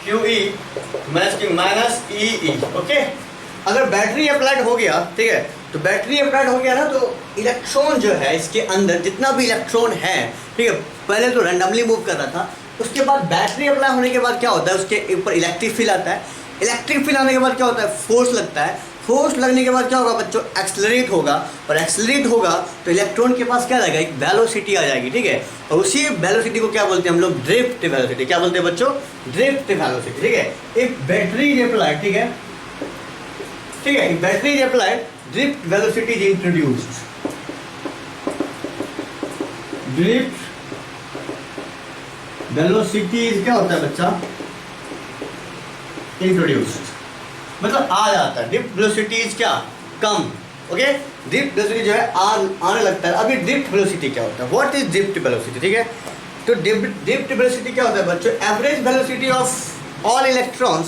QE माइनस EE। ओके, अगर बैटरी अप्लाइड हो गया, ठीक है, तो बैटरी अप्लाइड हो गया ना, तो इलेक्ट्रॉन जो है इसके अंदर जितना भी इलेक्ट्रॉन है, ठीक है, पहले तो रैंडमली मूव कर रहा था, उसके बाद बैटरी अप्लाई होने के बाद क्या होता है, उसके ऊपर इलेक्ट्रिक फील्ड आता है। इलेक्ट्रिक फील्ड आने के बाद क्या होता है, फोर्स लगता है। फोर्स लगने के बाद क्या होगा बच्चों, एक्सेलरेट होगा, और एक्सेलरेट होगा तो इलेक्ट्रॉन के पास क्या रहेगा, एक वेलोसिटी आ जाएगी। ठीक है, और उसी वेलोसिटी को क्या बोलते हैं हम लोग, ड्रिफ्ट वेलोसिटी। क्या बोलते हैं बच्चों, ड्रिफ्ट वेलोसिटी। ठीक है, एक बैटरी इज अप्लाइड, ठीक है, ठीक है, battery is applied, drift velocity is introduced. Drift velocity क्या होता है बच्चा, इंट्रोड्यूस्ड, मतलब आ जाता है। ड्रिफ्ट वेलोसिटी इज क्या, कम। ओके, ड्रिफ्ट वेलोसिटी जो है आने लगता है। अभी ड्रिफ्ट वेलोसिटी क्या होता है, व्हाट इज ड्रिफ्ट वेलोसिटी। ठीक है, तो ड्रिफ्ट वेलोसिटी क्या होता है बच्चों, average velocity of all electrons,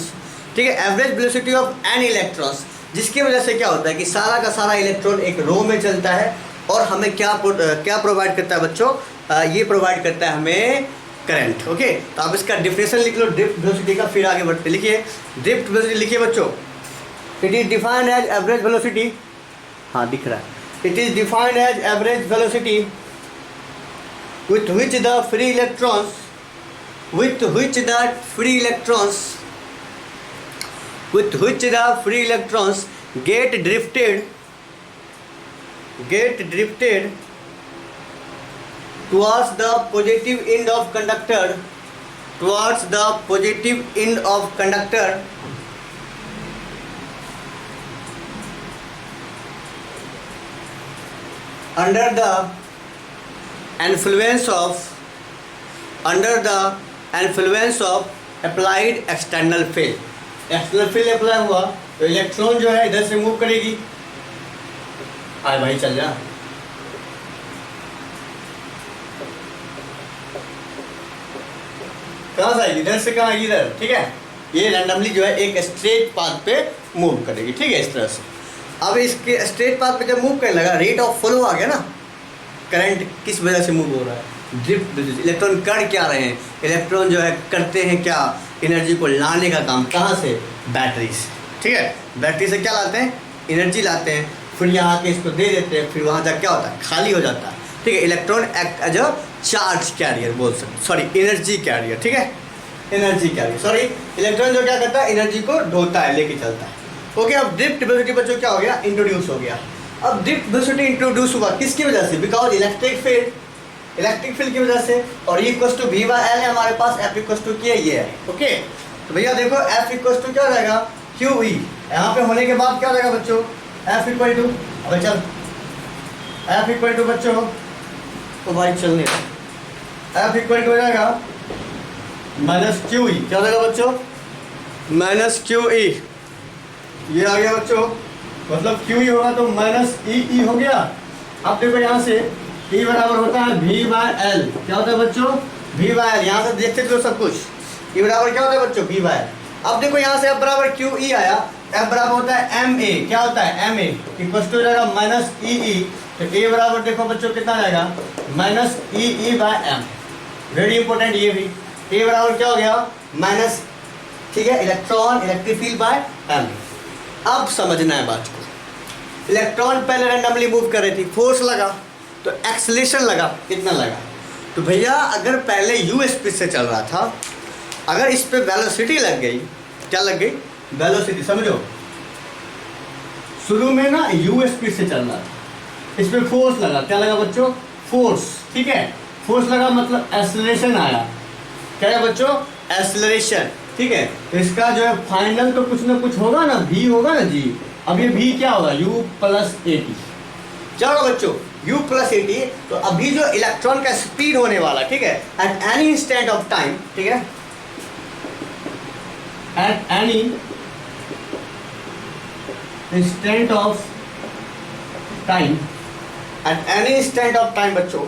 ठीक है, average velocity of N electrons जिसकी वजह से क्या होता है कि सारा का सारा इलेक्ट्रॉन एक रो में चलता है और हमें क्या प्रोवाइड करता है बच्चों, ये प्रोवाइड करता है हमें करंट। ओके, तो आप इसका डिफिनेशन लिख लो ड्रिफ्ट वेलोसिटी का, फिर आगे बढ़ते। लिखिए ड्रिफ्ट वेलोसिटी, लिखिए बच्चों, it is defined as average velocity, हाँ दिख रहा है, it is defined as average velocity with which the free electrons get drifted towards the positive end of conductor under the influence of applied external field। External field apply हुआ तो electron जो है इधर से मूव करेगी। आए भाई चल जा, कहाँ से आएगी, इधर से कहाँ आएगी, इधर। ठीक है, ये रैंडमली जो है एक स्ट्रेट पाथ पे मूव करेगी। ठीक है, इस तरह से। अब इसके स्ट्रेट पाथ पे जब मूव करने लगा, रेट ऑफ फ्लो आ गया ना, करंट किस वजह से मूव हो रहा है, ड्रिफ्ट। इलेक्ट्रॉन कर क्या रहे हैं, इलेक्ट्रॉन जो है करते हैं क्या, एनर्जी को लाने का काम। कहाँ से, बैटरी से। ठीक है, बैटरी से क्या लाते हैं, एनर्जी लाते हैं, फिर यहाँ के इसको दे देते हैं, फिर वहाँ तक क्या होता है, खाली हो जाता है। ठीक है, electron act as a charge carrier बोल सकते, सॉरी एनर्जी कैरियर। ठीक है, एनर्जी कैरियर, सॉरी इलेक्ट्रॉन जो क्या करता है, एनर्जी को ढोता है, लेके चलता है। ओके, अब ड्रिफ्ट वेलोसिटी बच्चों क्या हो गया, इंट्रोड्यूस हो गया। अब ड्रिफ्ट वेलोसिटी इंट्रोड्यूस हुआ किसकी वजह से, बिकॉज इलेक्ट्रिक फील्ड की वजह से। और E इक्वल्स टू V/L है हमारे पास, F इक्वल्स टू क्या ये है। ओके, तो भैया देखो F इक्वल्स टू क्या हो जाएगा, QE। यहाँ पे होने के बाद क्या हो जाएगा बच्चों, F इक्वल टू, अब चल F इक्वल टू बच्चों, तो भाई चलने F इक्वल टू हो जाएगा माइनस QE। क्या हो जाएगा बच्चों, माइनस QE। ये आ गया बच्चों, मतलब QE होगा तो माइनस EE हो गया। अब देखो यहाँ से E बराबर होता है V/L। क्या होता है बच्चों, V/L। यहाँ से देखते थे सब कुछ, E बराबर क्या होता है बच्चों, V/L। अब देखो यहाँ से F बराबर QE आया, F बराबर होता है MA। क्या होता है, MA इक्वल्स टू हो जाएगा माइनस EE। तो A बराबर देखो बच्चों कितना आ जाएगा, माइनस EE/M। वेरी इंपॉर्टेंट ये भी, A बराबर क्या हो गया, माइनस, ठीक है, electron electric field by M। अब समझना है बात को, इलेक्ट्रॉन पहले रैंडमली मूव कर रही थी, फोर्स लगा तो एक्सेलरेशन लगा, कितना लगा, तो भैया अगर पहले u स्पीड से चल रहा था, अगर इस पे वेलोसिटी लग गई, क्या लग गई, वेलोसिटी। समझो, शुरू में ना u स्पीड से चल रहा था, इस पे फोर्स लगा, क्या लगा बच्चों, फोर्स। ठीक है, फोर्स लगा मतलब एक्सेलरेशन आया। क्या है बच्चों, एक्सेलरेशन। ठीक है, तो इसका जो है फाइनल तो कुछ ना कुछ होगा ना, v होगा ना जी। अब ये v क्या होगा, u प्लस AT। क्या होगा बच्चों, u प्लस AT। तो अभी जो इलेक्ट्रॉन का स्पीड होने वाला, ठीक है, at any instant of time, ठीक है, at any instant of time, at any instant of time बच्चों,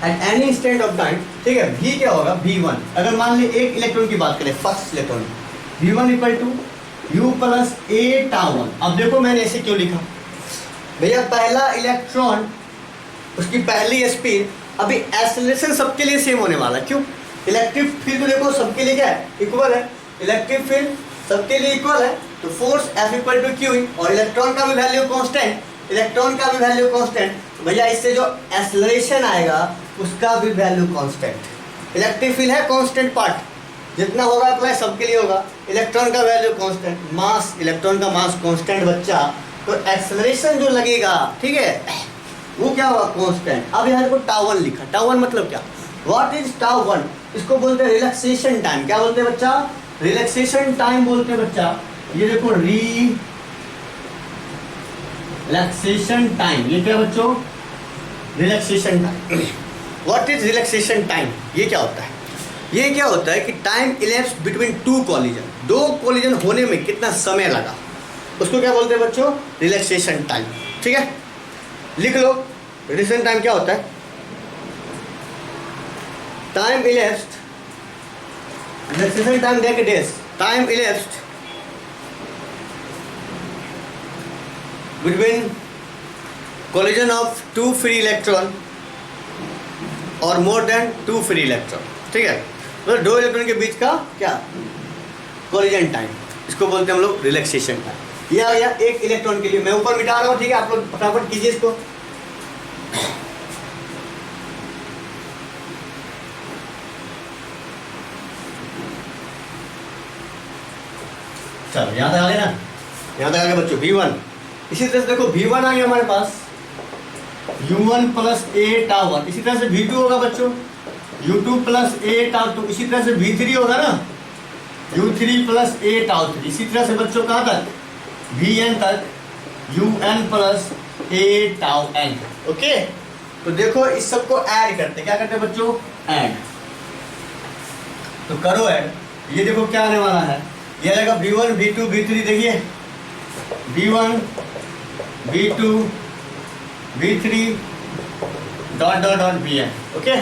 at any instant of time. ठीक है, v क्या होगा, V1। अगर मान ली एक इलेक्ट्रॉन की बात करें, first electron, V1 equal to u plus A τ1। अब देखो मैंने ऐसे क्यों लिखा भैया, पहला इलेक्ट्रॉन उसकी पहली स्पीड, अभी एक्सेलरेशन सबके लिए सेम होने वाला। क्यों, इलेक्ट्रिक फील्ड तो देखो सबके लिए क्या है, इक्वल है, इलेक्ट्रिक फील्ड सबके लिए इक्वल है, तो force F equal to QE। और इलेक्ट्रॉन का भी वैल्यू कांस्टेंट, इलेक्ट्रॉन का भी वैल्यू कांस्टेंट, भैया इससे जो एक्सेलरेशन आएगा उसका भी वैल्यू कांस्टेंट। इलेक्ट्रिक फील्ड है कांस्टेंट पार्ट, जितना होगा अप्लाई सबके लिए होगा। इलेक्ट्रॉन का वैल्यू कांस्टेंट, मास, इलेक्ट्रॉन का मास कांस्टेंट बच्चा, तो एक्सेलरेशन जो लगेगा, ठीक है, वो क्या होगा, कांस्टेंट। अब यहाँ को τ1 लिखा, τ1 मतलब क्या, व्हाट इज τ1, इसको बोलते हैं रिलैक्सेशन टाइम। क्या बोलते हैं बच्चा, रिलैक्सेशन टाइम बोलते हैं बच्चा। ये देखो रिलैक्सेशन टाइम, ये क्या बच्चों, relaxation time. What is relaxation time, ये क्या होता है, ये क्या होता है कि time ellipse between two collision, दो कॉलिजन होने में कितना समय लगा, उसको क्या बोलते हैं बच्चों, रिलैक्सेशन टाइम। ठीक है, लिख लो, रिलैक्सेशन टाइम क्या होता है, टाइम इलेप्स्ड, रिलैक्सेशन टाइम देख डेज, time elapsed between collision of two free electron और more than two free electron, ठीक है। तो दो इलेक्ट्रॉन के बीच का क्या कोलिजन टाइम, इसको बोलते हैं हम लोग रिलैक्सेशन टाइम। ये आ गया एक इलेक्ट्रॉन के लिए। मैं ऊपर मिटा रहा हूँ, ठीक है, आप लोग फटाफट कीजिए इसको। चलो यहाँ तक आ गया ना, यहाँ तक आ गया बच्चों V1। इसी तरह से देखो V1 आ गया हमारे पास, U1 प्लस A टाउ 1। इसी तरह से V2 होगा बच्चों, U2 प्लस A टाउ 2। इसी तरह से V3 होगा ना, U3 प्लस A टाउ 3। इसी तरह से बच्चों कहाँ तक, Vn तक, UN plus A tau n। Okay, तो देखो इस सबको ऐड करते, क्या करते हैं बच्चों, ऐड। तो करो ऐड, ये देखो क्या आने वाला है, ये आएगा V1 V2 V3। देखिए V1 V2 V3 dot dot dot Vn। Okay,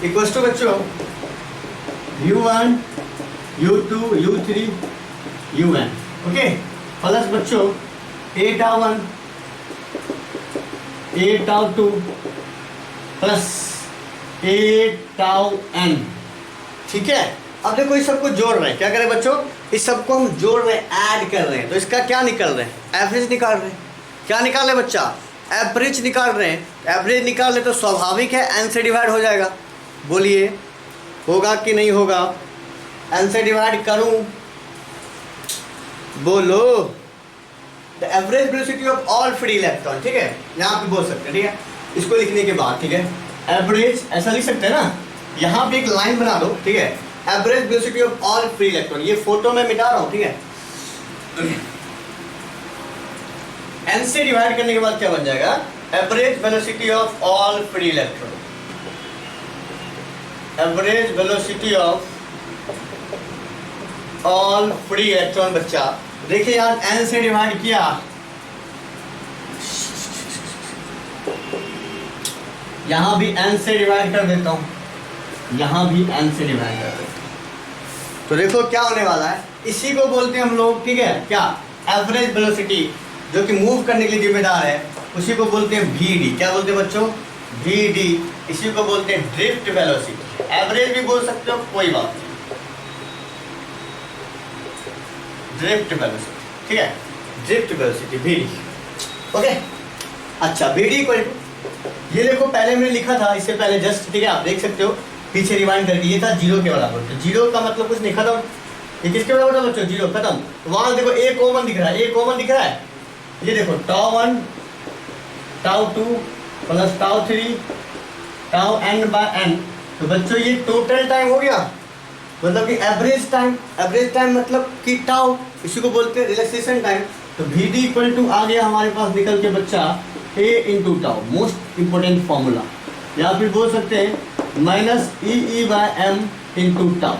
equals to बच्चों U1 U2 U3 UN। Okay, plus बच्चों A tau 1 A tau 2 plus A tau n। ठीक है, अब देखो इस सबको जोड़ रहे हैं, क्या करें बच्चों, इस सबको हम जोड़ रहे हैं, ऐड कर रहे हैं। तो इसका क्या निकल रहे हैं, एवरेज निकाल रहे हैं। क्या निकाल रहे हैं बच्चा, एवरेज निकाल रहे हैं। एवरेज निकाल रहे तो स्वाभाविक है n से डिवाइड हो जाएगा। बोलिए होगा कि नहीं होगा, n से डिवाइड करूं, बोलो। The average velocity of all free electron, ठीक है, यहाँ पे बोल सकते हैं, ठीक है। इसको लिखने के बाद, ठीक है, एवरेज ऐसा लिख सकते हैं ना, यहाँ पे एक लाइन बना दो, ठीक है, average velocity of all free electron. ये फोटो में मिटा रहा हूँ, ठीक है। n से डिवाइड करने के बाद क्या बन जाएगा, average velocity of all free electron. Average velocity of all free electron. बच्चा देखिए यार, n से डिवाइड किया, यहां भी n से डिवाइड कर देता हूं, यहां भी n से डिवाइड कर देता हूं। तो देखो क्या होने वाला है, इसी को बोलते हैं हम लोग, ठीक है, क्या, एवरेज वेलोसिटी, जो कि मूव करने के लिए जिम्मेदार है, उसी को बोलते हैं Vd। क्या बोलते हैं बच्चों, Vd। इसी को बोलते हैं ड्रिफ्ट वेलोसिटी। एवरेज भी बोल सकते हो, कोई बात नहीं, ड्रिफ्ट वेलोसिटी, ठीक है, ड्रिफ्ट वेलोसिटी Vd। ओके, अच्छा, Vd को ये देखो पहले मैंने लिखा था, इससे पहले जस्ट, ठीक है, आप देख सकते हो पीछे रिवाइंड करके, ये था 0 के बराबर। तो 0 का मतलब कुछ नहीं, खत्म। ये किसके बराबर था बच्चों, 0, खत्म। वहां देखो A कॉमन दिख रहा है, A कॉमन दिख रहा है, ये देखो tau 1 tau 2 plus tau 3 tau n by n। तो बच्चों ये टोटल टाइम हो गया, मतलब कि एवरेज टाइम। एवरेज टाइम मतलब कि टाउ, इसी को बोलते हैं रिलैक्सेशन टाइम। तो Vd इक्वल टू आ गया हमारे पास निकल के बच्चा A into tau, most important formula. या फिर बोल सकते हैं minus E by M into tau,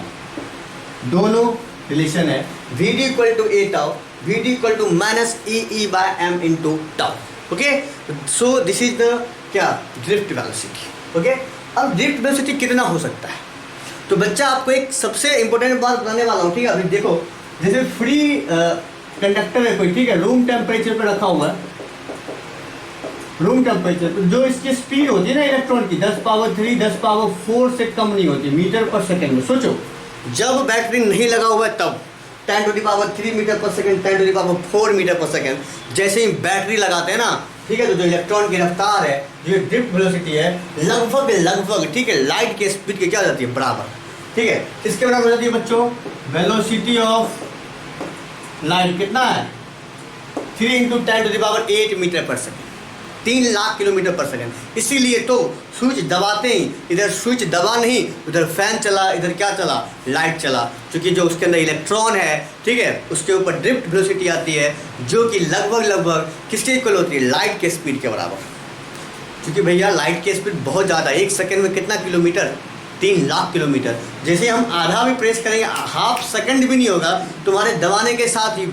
दोनों रिलेशन है। Vd equal to A tau, Vd equal to minus E by M into tau. Okay, so this is the क्या, drift velocity. Okay, अब drift velocity कितना हो सकता है, तो बच्चा आपको एक सबसे इंपॉर्टेंट बात बताने वाला हूँ, ठीक है। अभी देखो, जैसे फ्री कंडक्टर है कोई, ठीक है, रूम टेम्परेचर पर रखा हुआ है, रूम टेम्परेचर पर जो इसकी स्पीड होती है ना इलेक्ट्रॉन की, 10 पावर 3 10 पावर 4 से कम नहीं होती मीटर पर सेकेंड में। सोचो जब बैटरी नहीं लगा हुआ है तब 10 to the power 3 metre per second, 10 to the power 4 metre per second. जैसे ही बैटरी लगाते हैं ना, ठीक है, तो जो इलेक्ट्रॉन की रफ्तार है, जो ड्रिफ्ट वेलोसिटी है, लगभग ठीक है, लाइट के स्पीड के क्या हो जाती है, बराबर। ठीक है, किसके बराबर हो जाती है बच्चों, वेलोसिटी ऑफ लाइट कितना है, 3 into 10 to the power 8 metre per second, 3 lakh kilometre per second. इसीलिए तो स्विच दबाते ही, इधर स्विच दबा नहीं, उधर फैन चला, इधर क्या चला, लाइट चला, क्योंकि जो उसके अंदर इलेक्ट्रॉन है, ठीक है, उसके ऊपर ड्रिफ्ट वेलोसिटी आती है, जो कि लगभग किसके इक्वल होती है, लाइट के स्पीड के बराबर। क्योंकि भैया लाइट की स्पीड बहुत ज़्यादा, 1 सेकेंड में कितना किलोमीटर, 3 लाख किलोमीटर। जैसे हम आधा भी प्रेस करेंगे, हाफ सेकेंड भी नहीं होगा, तुम्हारे दबाने के साथ ही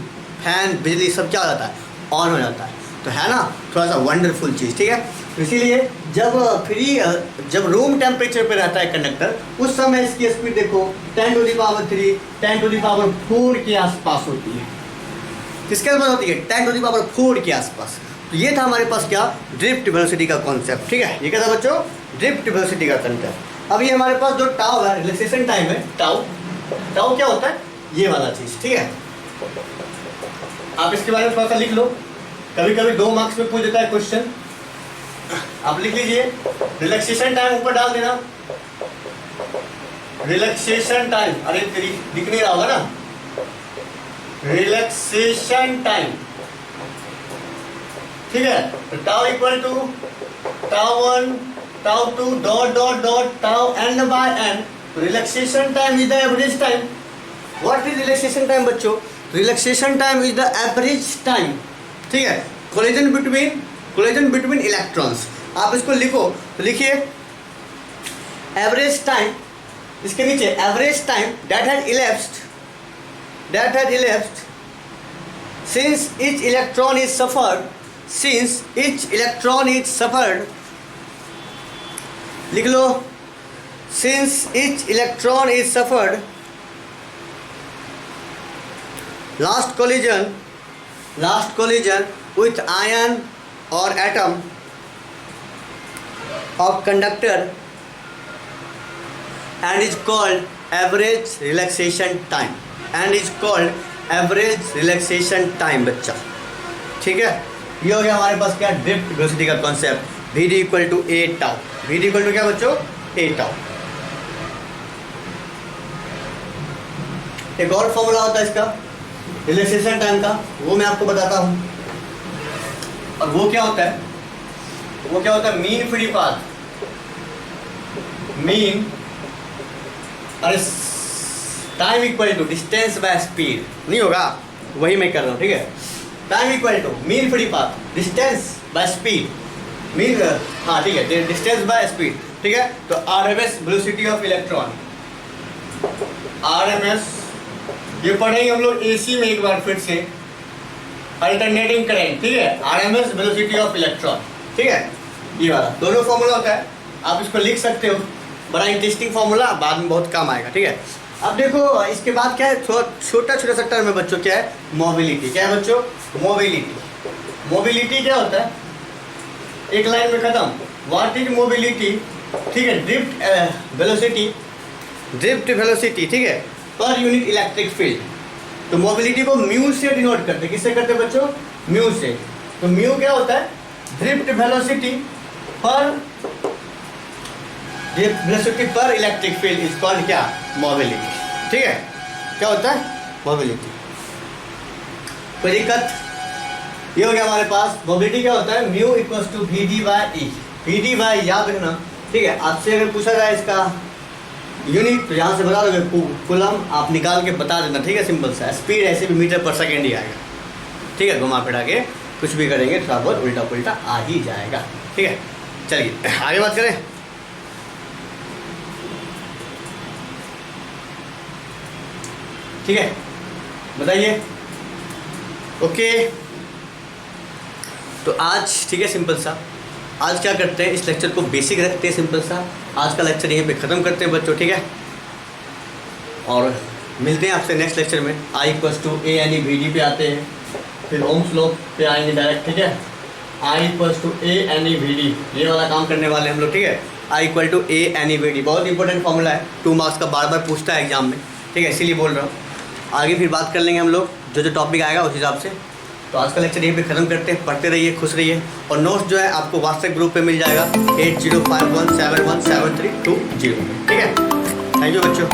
फैन, बिजली सब क्या हो जाता है, ऑन हो जाता है। तो है ना थोड़ा सा वंडरफुल चीज़, ठीक है। इसीलिए जब रूम टेम्परेचर पे रहता है कंडक्टर, उस समय इसकी स्पीड देखो 10 to the power 3 10 to the power 4 के आसपास होती है। किसके आसपास होती है, 10⁴ के आसपास। तो ये था हमारे पास क्या, ड्रिफ्ट वेलोसिटी का कॉन्सेप्ट। ठीक है, ये क्या था बच्चों, ड्रिफ्ट वेलोसिटी का कॉन्सेप्ट। अब ये हमारे पास जो टाउ है, रिलैक्सेशन टाइम है, टाउ क्या होता है, ये वाला चीज़। ठीक है, आप इसके बारे में थोड़ा सा लिख लो, कभी कभी 2 मार्क्स में पूछ देता है क्वेश्चन। आप लिख लीजिए, रिलैक्सेशन टाइम ऊपर डाल देना, रिलैक्सेशन टाइम, अरे तेरी दिख नहीं रहा होगा ना, रिलैक्सेशन टाइम। ठीक है, तो tau equal to tau 1 tau 2 dot dot dot tau n by n। Relaxation time is the average time. What is relaxation time बच्चों, relaxation time is the average time. ठीक है, कोलिजन बिटवीन इलेक्ट्रॉन्स। आप इसको लिखो तो लिखिए average time, इसके नीचे average time that has elapsed since each electron is suffered, लिख लो, since each electron is suffered last collision with ion or atom of conductor and is called average relaxation time बच्चा। ठीक है, ये हो गया हमारे पास क्या, ड्रिफ्ट वेलोसिटी का concept, Vd equal to A tau. Vd equal to क्या बच्चों, ए टाउ। एक और फॉर्मूला होता है इसका रिलैक्सेशन टाइम का, वो मैं आपको बताता हूँ। और वो क्या होता है, मीन फ्री पाथ, मीन अरे time equal to distance by speed, नहीं होगा, वही मैं कर रहा हूँ। ठीक है, time equal to mean free path distance by speed, mean, हाँ ठीक है, डिस्टेंस बाय स्पीड। ठीक है, तो RMS velocity of electron, RMS ये पढ़ेंगे हम लोग AC में एक बार फिर से, अल्टरनेटिंग करंट। ठीक है, RMS वेलोसिटी ऑफ इलेक्ट्रॉन। ठीक है, ये वाला दोनों फॉर्मूला होता है, आप इसको लिख सकते हो, बड़ा इंटरेस्टिंग फॉर्मूला, बाद में बहुत काम आएगा। ठीक है, अब देखो इसके बाद क्या है, छोटा सा टर्म है बच्चों, क्या है, मोबिलिटी। क्या है बच्चों, मोबिलिटी क्या होता है, एक लाइन में खत्म। व्हाट इज मोबिलिटी, ठीक है, ड्रिफ्ट वेलोसिटी, ठीक है, पर यूनिट इलेक्ट्रिक फील्ड। तो मोबिलिटी को म्यू से डिनोट करते हैं, किससे करते हैं बच्चों, म्यू से। तो म्यू क्या होता है, ड्रिफ्ट वेलोसिटी पर इलेक्ट्रिक फील्ड इज कॉल्ड क्या, मोबिलिटी। ठीक है, क्या होता है, मोबिलिटी। कोई दिक्कत, ये हो गया हमारे पास। मोबिलिटी क्या होता है, mu equals to Vd by याद रखना। ठीक है, आपसे अगर पूछा जाए इसका यूनिट तो यहाँ से बता दोगे, कूलम आप निकाल के बता देना। ठीक है, सिंपल सा, स्पीड ऐसे भी मीटर पर सेकेंड ही आएगा। ठीक है, घुमा फिरा के कुछ भी करेंगे थोड़ा बहुत उल्टा पुल्टा आ ही जाएगा। ठीक है, चलिए आगे बात करें। ठीक है, बताइए। ओके, तो आज ठीक है, सिंपल सा आज क्या करते हैं, इस लेक्चर को बेसिक रखते हैं, सिंपल सा आज का लेक्चर यहीं पे ख़त्म करते हैं बच्चों। ठीक है, और मिलते हैं आपसे नेक्स्ट लेक्चर में। I इक्वल्स टू ए यानी VD पे आते हैं, फिर ओम्स लॉ पे आएंगे डायरेक्ट। ठीक है, I इक्वल्स टू ए यानी VD, ये वाला काम करने वाले हम लोग। ठीक है, I इक्वल टू ए यानी VD बहुत इंपॉर्टेंट फॉर्मूला है, 2 मार्क्स का बार बार पूछता है एग्जाम में। ठीक है, इसीलिए बोल रहा हूँ। आगे फिर बात कर लेंगे हम लोग, जो टॉपिक आएगा उस हिसाब से। तो आज का लेक्चर यहीं पे ख़त्म करते हैं। पढ़ते रहिए, खुश रहिए, और नोट्स जो है आपको व्हाट्सएप ग्रुप पे मिल जाएगा 8051717320। ठीक है, थैंक यू बच्चों।